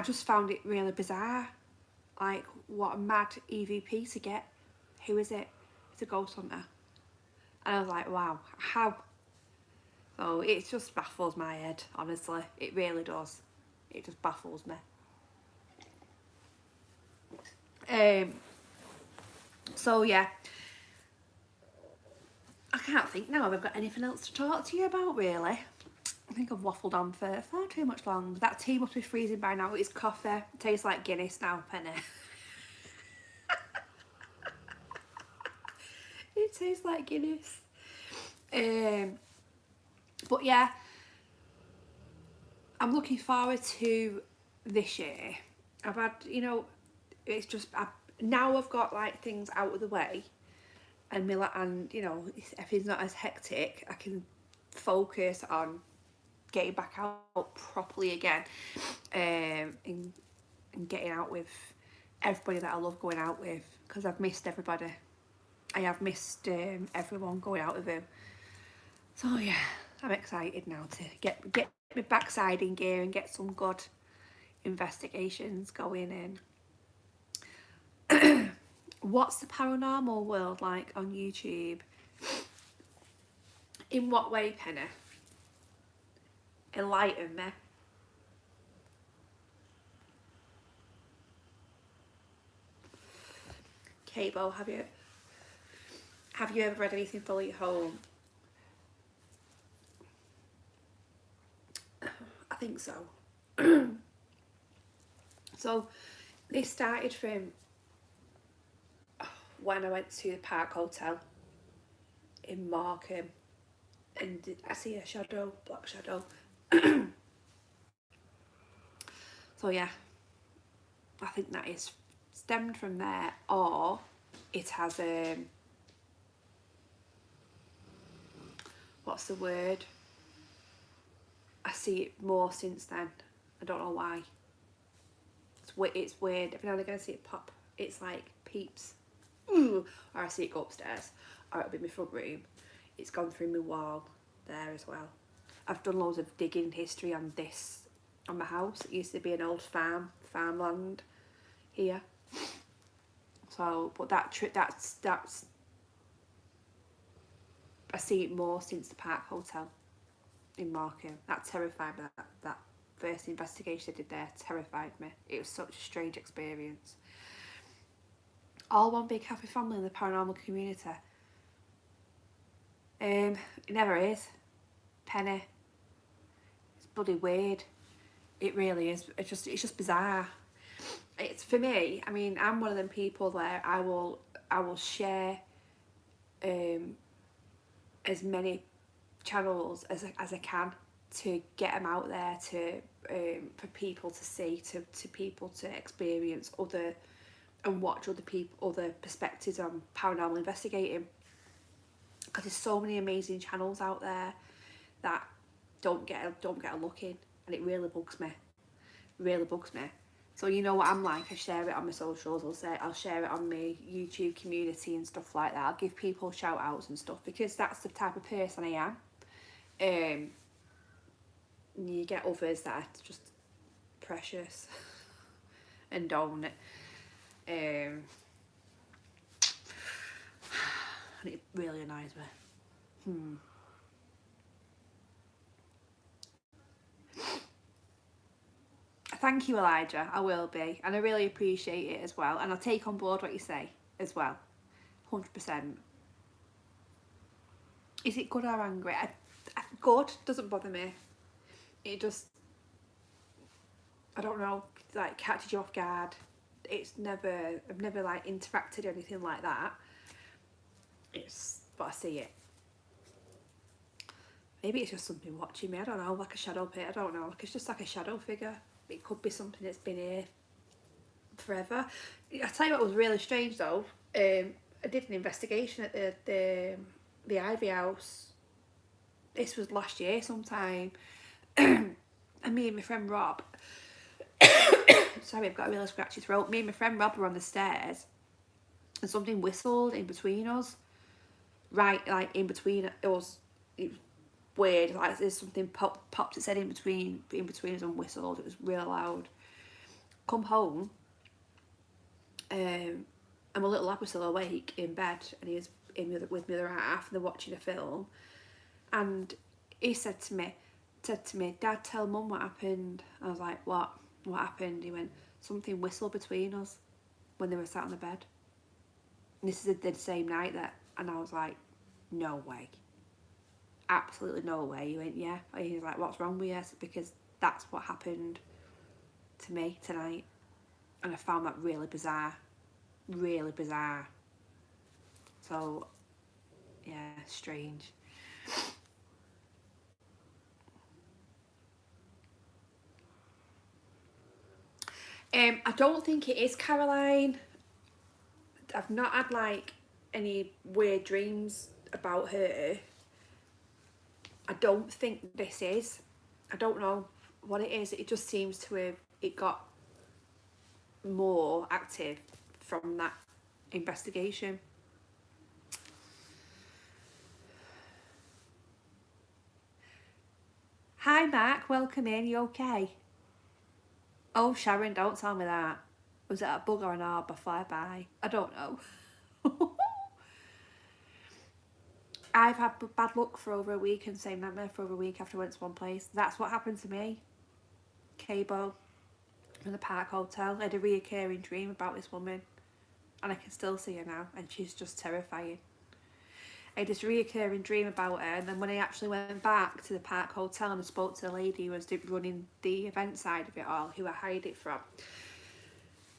Speaker 1: just found it really bizarre. Like, what a mad EVP to get. Who is it? It's a ghost hunter. And I was like, wow, how? So it just baffles my head, honestly. It really does. It just baffles me. So yeah, I can't think now if I've got anything else to talk to you about, really. I think I've waffled on for far too much long. That tea must be freezing by now. It's coffee. It tastes like Guinness now, Penny. It tastes like Guinness. But yeah, I'm looking forward to this year. I've had, you know, it's just now I've got like things out of the way, and you know, if it's not as hectic, I can focus on getting back out properly again, and getting out with everybody that I love going out with, because I've missed everybody. I have missed everyone going out with them. So yeah, I'm excited now to get my backside in gear and get some good investigations going in. What's the paranormal world like on YouTube? In what way, Penny? Enlighten me. Cabo, have you ever read anything fully at home? I think so. So this started from when I went to the Park Hotel in Markham, and I see a shadow, black shadow. So yeah, I think that is stemmed from there, or it has what's the word? I see it more since then. I don't know why. It's weird. Every now and again I see it pop. It's like peeps. Ooh. Or I see it go upstairs. Or it'll be my front room. It's gone through my wall there as well. I've done loads of digging history on this, on my house. It used to be an old farmland here. So, but that's I see it more since the Park Hotel in Markham. That terrified me. That first investigation I did there terrified me. It was such a strange experience. All one big happy family in the paranormal community. It never is. Penny. It's bloody weird. It really is. It's just bizarre. It's for me. I mean, I'm one of them people where I will share as many channels as I can to get them out there to for people to see, to people to experience other and watch other perspectives on paranormal investigating, because there's so many amazing channels out there that don't get a look in, and it really bugs me. So you know what I'm like, I share it on my socials, I'll share it on my YouTube community and stuff like that. I'll give people shout outs and stuff, because that's the type of person I am. You get others that are just precious and don't. And it really annoys me. Thank you, Elijah. I will be, and I really appreciate it as well, and I'll take on board what you say as well, 100%. Is it good or angry? Good doesn't bother me. It just, I don't know, like catches you off guard. I've never like interacted or anything like that. But I see it. Maybe it's just something watching me, I don't know, like a shadow pit, I don't know, like it's just like a shadow figure. It could be something that's been here forever. I tell you what was really strange though, I did an investigation at the Ivy House. This was last year sometime. And me and my friend Rob, sorry, I've got a really scratchy throat. Me and my friend Rob were on the stairs, and something whistled in between us. Right, like in between us. It was weird. Like there's something popped its head in between us and whistled. It was real loud. Come home, and my little lad was still awake in bed, and he was with my other half, and they're watching a film. And he said to me, Dad, tell Mum what happened. I was like, what happened? He went, something whistled between us when they were sat on the bed. And this is the same night and I was like, no way, absolutely no way. He went, yeah. And he was like, what's wrong with you? Because that's what happened to me tonight, and I found that really bizarre. So yeah, strange. I don't think it is Caroline. I've not had like any weird dreams about her. I don't think this is. I don't know what it is. It just seems to have, it got more active from that investigation. Hi Mark, welcome in, you okay? Oh Sharon, don't tell me that. Was it a bug or an orb or flyby? I don't know. I've had bad luck for over a week and same nightmare for over a week after I went to one place. That's what happened to me. Cabo from the Park Hotel. I had a reoccurring dream about this woman, and I can still see her now, and she's just terrifying. I had this reoccurring dream about her, and then when I actually went back to the Park Hotel and I spoke to the lady who was running the event side of it all, who I hired it from,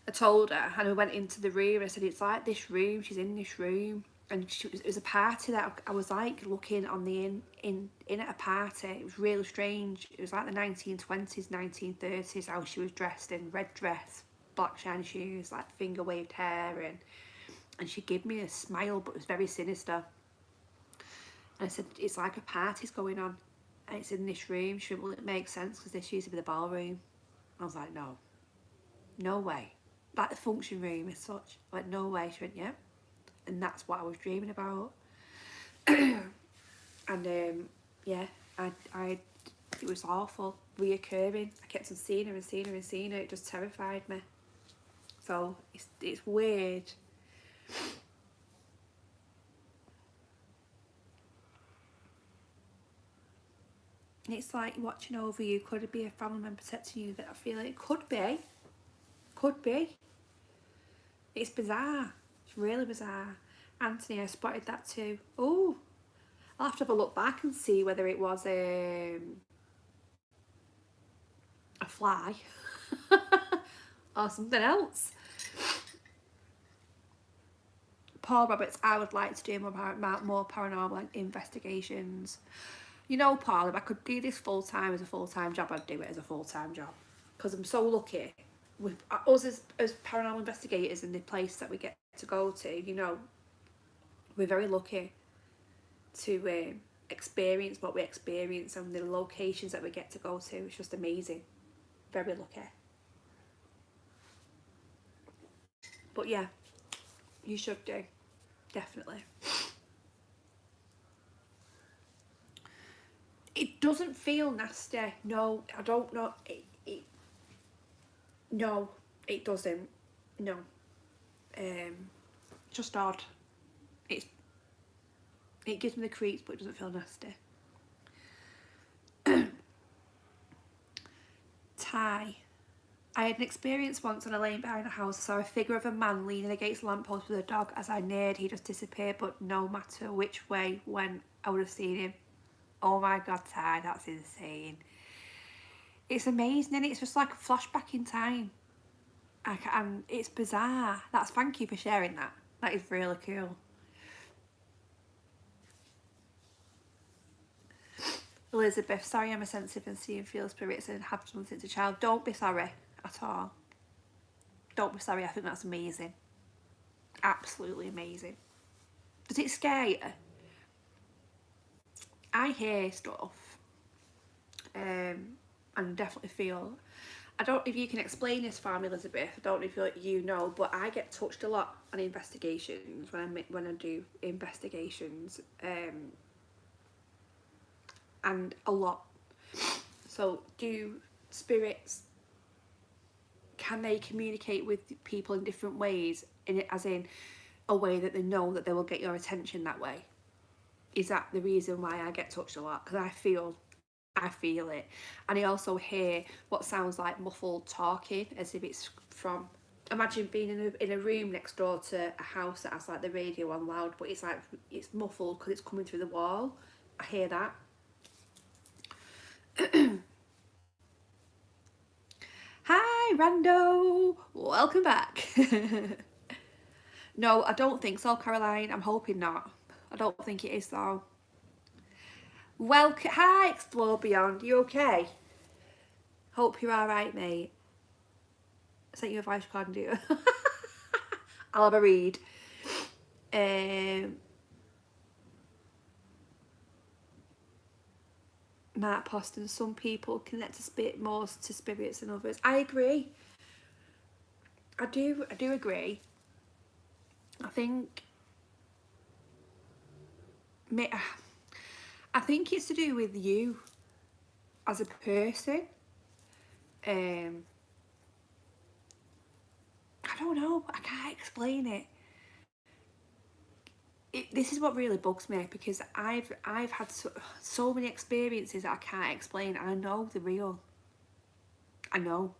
Speaker 1: I told her, and I went into the room. I said, it's like this room. She's in this room, and it was a party that I was like looking on the in at a party. It was really strange. It was like the 1920s, 1930s. How she was dressed in red dress, black shiny shoes, like finger waved hair, and she gave me a smile, but it was very sinister. And I said, it's like a party's going on, and it's in this room. She went, well, it makes sense because this used to be the ballroom. I was like, no way. Like the function room as such. I went, no way. She went, yeah. And that's what I was dreaming about. And yeah, it was awful. Reoccurring. I kept on seeing her and seeing her and seeing her. It just terrified me. So it's weird. And it's like watching over you. Could it be a family member protecting you? That I feel it could be. Could be. It's bizarre. It's really bizarre. Anthony, I spotted that too. Oh, I'll have to have a look back and see whether it was a fly or something else. Paul Roberts, I would like to do more paranormal investigations. You know, Paul, if I could do this full time as a full time job, I'd do it as a full time job. Because I'm so lucky with us as paranormal investigators in the place that we get to go to. You know, we're very lucky to experience what we experience and the locations that we get to go to. It's just amazing. Very lucky. But yeah, you should do. Definitely. It doesn't feel nasty. No, I don't know. No, it doesn't. No. Just odd. It gives me the creeps, but it doesn't feel nasty. Ty. I had an experience once on a lane behind a house. I saw a figure of a man leaning against a lamppost with a dog. As I neared, he just disappeared, but no matter which way went, I would have seen him. Oh my god, Ty, that's insane. It's amazing, and it's just like a flashback in time. And it's bizarre. Thank you for sharing that. That is really cool. Elizabeth, sorry I'm a sensitive and see and feel spirits and have done since a child. Don't be sorry at all. Don't be sorry. I think that's amazing. Absolutely amazing. Does it scare you? I hear stuff, and definitely feel. I don't know if you can explain this for me, Elizabeth. I don't know if you know, but I get touched a lot on investigations when I do investigations, and a lot. So, do spirits, can they communicate with people in different ways? As in a way that they know that they will get your attention that way? Is that the reason why I get touched a lot? Because I feel it. And I also hear what sounds like muffled talking, as if it's from, imagine being in a room next door to a house that has like the radio on loud, but it's like it's muffled because it's coming through the wall. I hear that. Hi Rando, welcome back. No, I don't think so, Caroline. I'm hoping not. I don't think it is though. Welcome. Hi, Explore Beyond. You okay? Hope you're alright, mate. I sent you a voice recording, do you? I'll have a read. Mark Poston, some people connect more to spirits than others. I agree. I do agree. I think it's to do with you as a person. I don't know, I can't explain it. This is what really bugs me, because I've had so many experiences that I can't explain. I know they're real. I know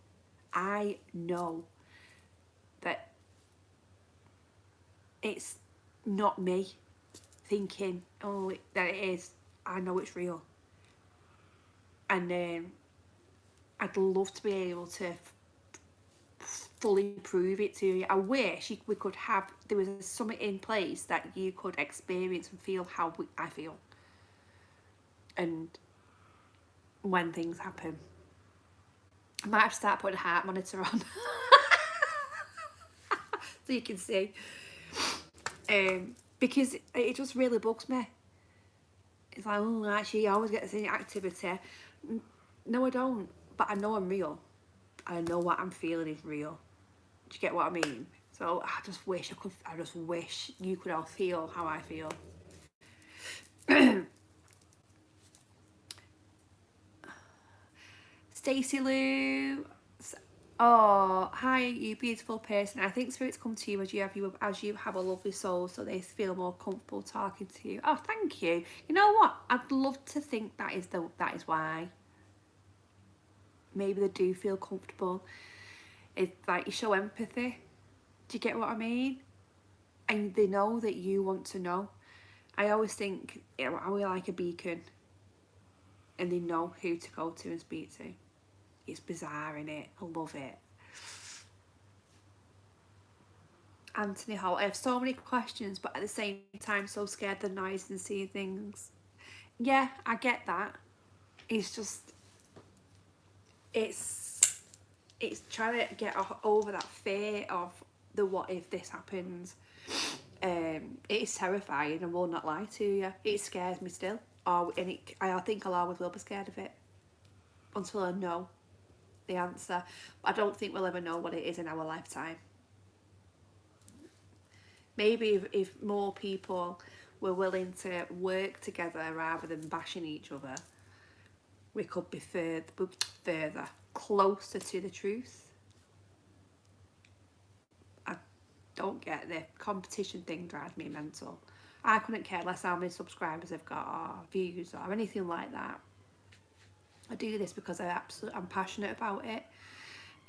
Speaker 1: that it's not me thinking, oh, that it is. I know it's real. And I'd love to be able to fully prove it to you. I wish we could have, there was something in place that you could experience and feel how I feel. And when things happen. I might have to start putting a heart monitor on. So you can see. Because it just really bugs me. It's like, oh, actually, I always get this activity. No, I don't. But I know I'm real. I know what I'm feeling is real. Do you get what I mean? So I just wish you could all feel how I feel. Stacey Lou. Oh, hi, you beautiful person. I think spirits come to you as you have a lovely soul, so they feel more comfortable talking to you. Oh, thank you. You know what? I'd love to think that is why. Maybe they do feel comfortable. It's like you show empathy. Do you get what I mean? And they know that you want to know. I always think, are we like a beacon? And they know who to go to and speak to. It's bizarre, innit? I love it. Anthony Hall, I have so many questions, but at the same time so scared of the noise and seeing things. Yeah, I get that. It's just, it's trying to get over that fear of the what if this happens. It is terrifying, I will not lie to you. It scares me still. I think I'll always will be scared of it until I know the answer. But I don't think we'll ever know what it is in our lifetime. Maybe if more people were willing to work together rather than bashing each other, we could be further, closer to the truth. I don't get the competition thing, drives me mental. I couldn't care less how many subscribers I've got or views or anything like that. I do this because I'm passionate about it.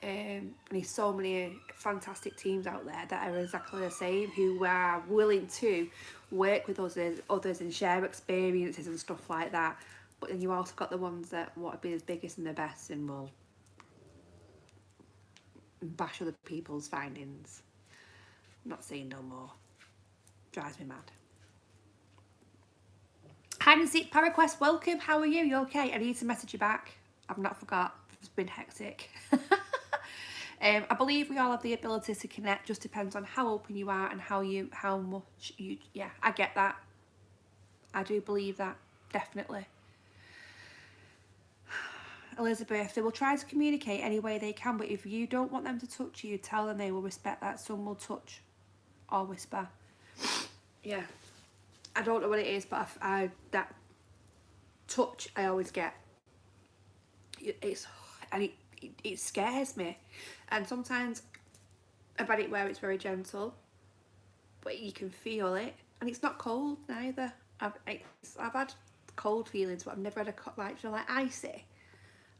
Speaker 1: And there's so many fantastic teams out there that are exactly the same, who are willing to work with others and share experiences and stuff like that. But then you also got the ones that want to be the biggest and the best and will bash other people's findings. I'm not saying no more. Drives me mad. Hide and Seek Paraquest, welcome. How are you? You okay? I need to message you back. I've not forgot. It's been hectic. I believe we all have the ability to connect. Just depends on how open you are and how much you. Yeah, I get that. I do believe that, definitely. Elizabeth, they will try to communicate any way they can, but if you don't want them to touch you, tell them they will respect that. Some will touch or whisper. Yeah, I don't know what it is, but that touch I always get. It scares me, and sometimes I've had it where it's very gentle, but you can feel it, and it's not cold neither. I've had cold feelings, but I've never had like icy.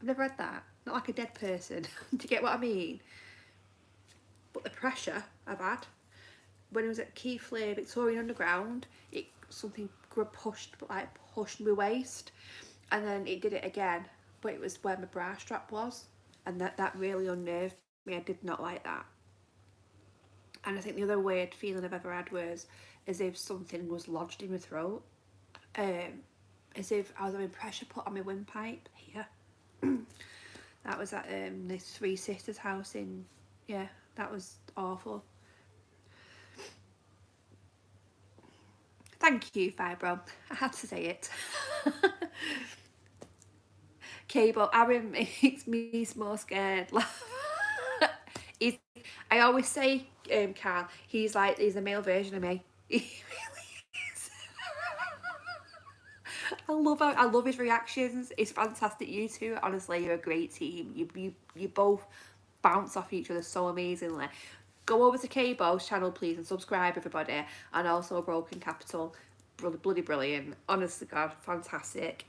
Speaker 1: I've never had that. Not like a dead person. Do you get what I mean? But the pressure I've had when I was at Keighley Victorian Underground, something pushed my waist, and then it did it again, but it was where my bra strap was, and that really unnerved me. I did not like that. And I think the other weird feeling I've ever had was as if something was lodged in my throat, as if I was having pressure put on my windpipe here. That was at the Three Sisters house in, yeah, that was awful. Thank you, Fibro. I had to say it. Cable, Aaron makes me more scared. I always say, Carl, he's a male version of me. He really is. I love his reactions. It's fantastic. You two, honestly, you're a great team. You both bounce off each other so amazingly. Go over to K-Bo's channel, please, and subscribe, everybody. And also Broken Capital. Bloody brilliant. Honestly, God, fantastic.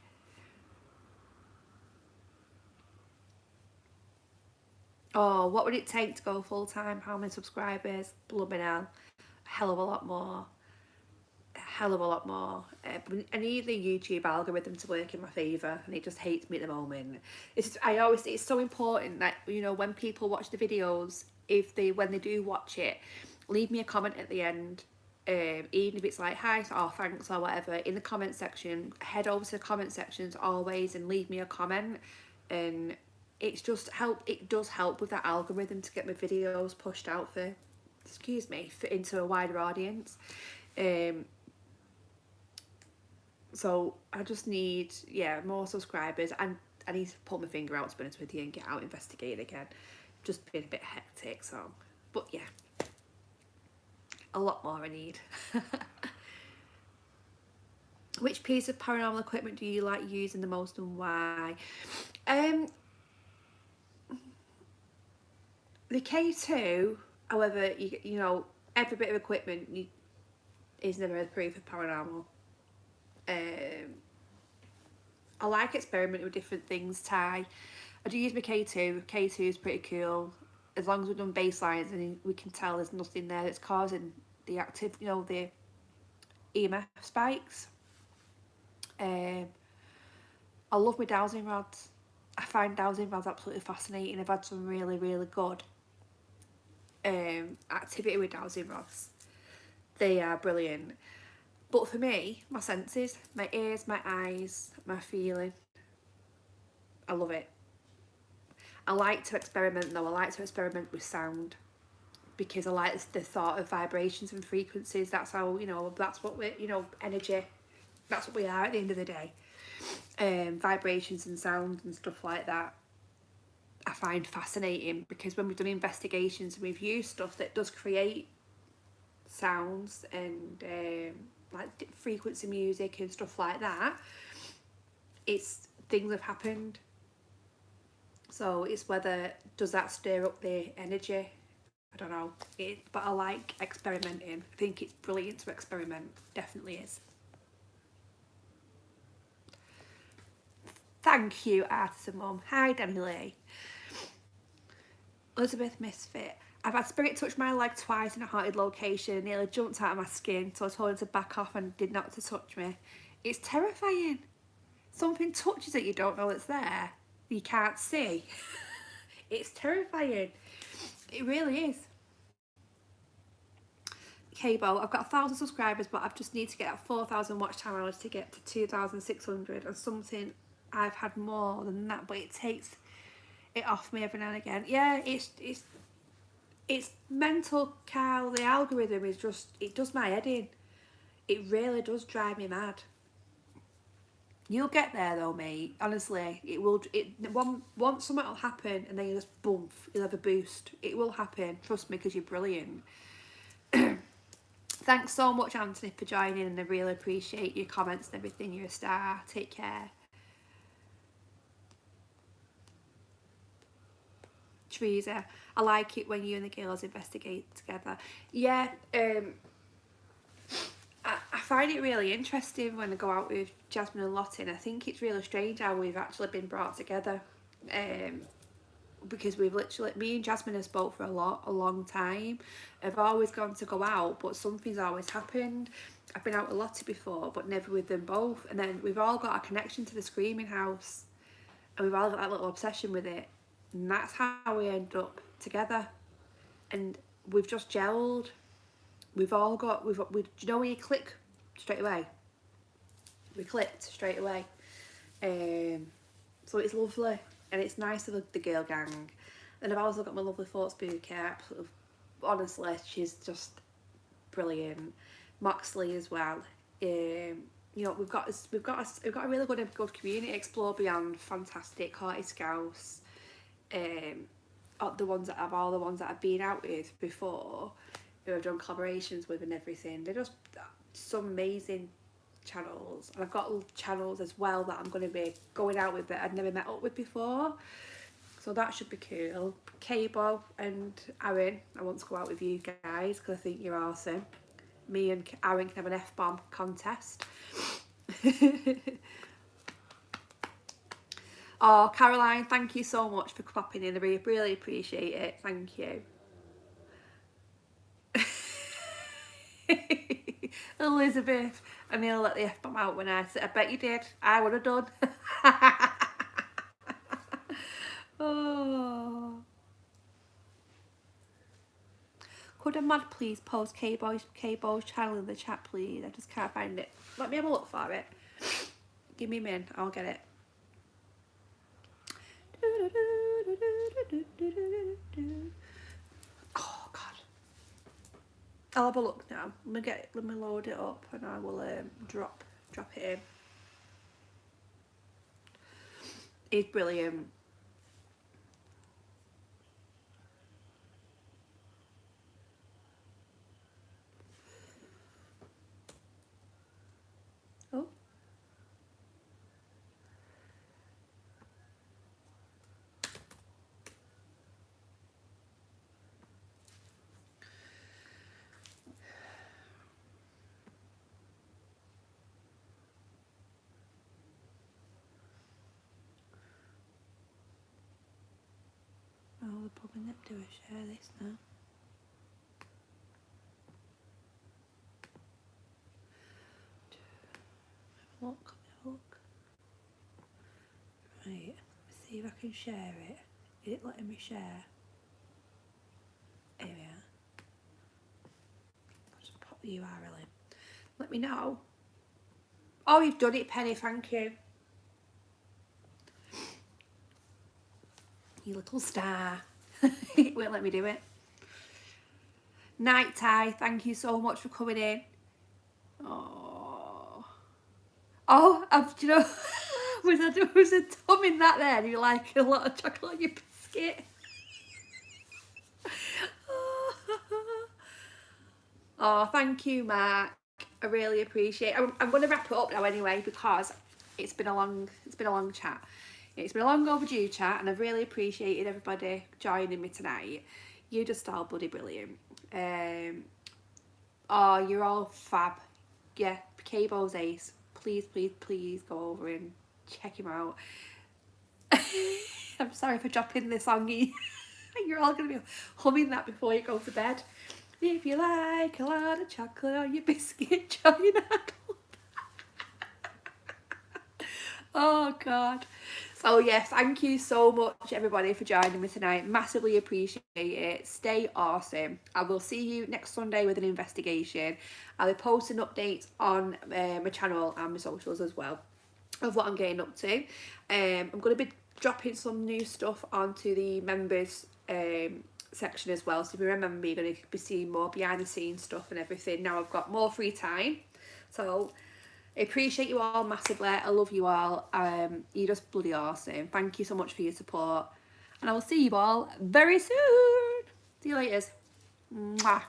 Speaker 1: Oh, what would it take to go full time? How many subscribers? Blooming hell. A hell of a lot more. A hell of a lot more. I need the YouTube algorithm to work in my favour, and it just hates me at the moment. It's so important that, you know, when people watch the videos, when they do watch it, leave me a comment at the end. Even if it's like hi or thanks or whatever, in the comment section, head over to the comment sections always and leave me a comment. And it does help with that algorithm to get my videos pushed out into a wider audience. So I just need more subscribers, and I need to pull my finger out, to be honest with you, and get out investigating again. Just been a bit hectic, so, but yeah, a lot more I need. Which piece of paranormal equipment do you like using the most, and why? The K2, however, you know, every bit of equipment is never a proof of paranormal. I like experimenting with different things. I do use my K2. K2 is pretty cool. As long as we've done baselines and we can tell there's nothing there that's causing the active, you know, the EMF spikes. I love my dowsing rods. I find dowsing rods absolutely fascinating. I've had some really, really good activity with dowsing rods. They are brilliant. But for me, my senses, my ears, my eyes, my feeling, I love it. I like to experiment though. I like to experiment with sound, because I like the thought of vibrations and frequencies. That's how, you know, that's what we're, you know, energy. That's what we are at the end of the day. Vibrations and sound and stuff like that I find fascinating, because when we've done investigations and we've used stuff that does create sounds and like frequency music and stuff like that, it's things have happened. So it's whether does that stir up the energy. I don't know, but I like experimenting. I think it's brilliant to experiment. Definitely is. Thank you, Artisan Mum. Hi, Danny Lee. Elizabeth Misfit. I've had spirit touch my leg twice in a haunted location, nearly jumped out of my skin, so I told him to back off and did not to touch me. It's terrifying. Something touches it, you don't know it's there. You can't see. It's terrifying. It really is. Cabo, I've got 1,000 subscribers, but I just need to get 4,000 watch time hours to get to 2,600, and something I've had more than that, but it takes it off me every now and again. Yeah, it's mental, Carl. The algorithm is just, it does my head in. It really does drive me mad. You'll get there though, mate. Honestly, it will. Once something will happen, and then you just boom, you'll have a boost. It will happen. Trust me, because you're brilliant. Thanks so much, Anthony, for joining, and I really appreciate your comments and everything. You're a star. Take care. Teresa, I like it when you and the girls investigate together. Yeah, I find it really interesting when I go out with Jasmine and Lottie. I think it's really strange how we've actually been brought together, because we've literally, me and Jasmine have spoke for a long time. I've always gone to go out, but something's always happened. I've been out with Lottie before, but never with them both. And then we've all got a connection to the Screaming House, and we've all got that little obsession with it. And that's how we end up together. And we've just gelled. We've all got, do you know when you click straight away? We clicked straight away. So it's lovely, and it's nice of the girl gang. And I've also got my lovely thoughts bouquet. Honestly, she's just brilliant. Moxley as well. You know, we've got a really good community. Explore Beyond, fantastic. Hearty Scouse. The ones that I've been out with before, who I've done collaborations with and everything. They're just some amazing channels, and I've got channels as well that I'm going to be going out with that I'd never met up with before, so that should be cool. Cabo and Aaron, I want to go out with you guys because I think you're awesome. Me and Aaron can have an F-bomb contest. Oh, Caroline, thank you so much for popping in. I really appreciate it. Thank you. Elizabeth, I nearly let the F-bomb out when I said, I bet you did. I would have done. Oh. mad, please post K-Bo's channel in the chat, please. I just can't find it. Let me have a look for it. Give me a minute, I'll get it. Oh God. I'll have a look now. Let me load it up and I will drop it in. It's brilliant. Oh. Oh, we're probably not do a share this now. Have a look. Right, let's see if I can share it. Is it letting me share? Here we are. I'll just pop the URL in. Let me know. Oh, you've done it, Penny, thank you. You little star. It won't let me do it. Night Tie, thank you so much for coming in. Do you know, was a Tom in that there? And you like a lot of chocolate on your biscuit. Oh, thank you, Mark. I really appreciate it. I'm going to wrap it up now anyway, because it's been a long chat. It's been a long overdue chat, and I've really appreciated everybody joining me tonight. You're just all bloody brilliant. Oh, you're all fab. Yeah, K-Bo's ace. Please go over and check him out. I'm sorry for dropping this on you. You're all going to be humming that before you go to bed. If you like a lot of chocolate on your biscuit, join our club. Oh God. So yes, thank you so much everybody for joining me tonight. Massively appreciate it. Stay awesome. I will see you next Sunday with an investigation. I'll be posting updates on my channel and my socials as well of what I'm getting up to. I'm going to be dropping some new stuff onto the members section as well. So if you remember me, you're going to be seeing more behind the scenes stuff and everything. Now I've got more free time. So I appreciate you all massively. I love you all. You're just bloody awesome. Thank you so much for your support. And I will see you all very soon. See you later. Mwah.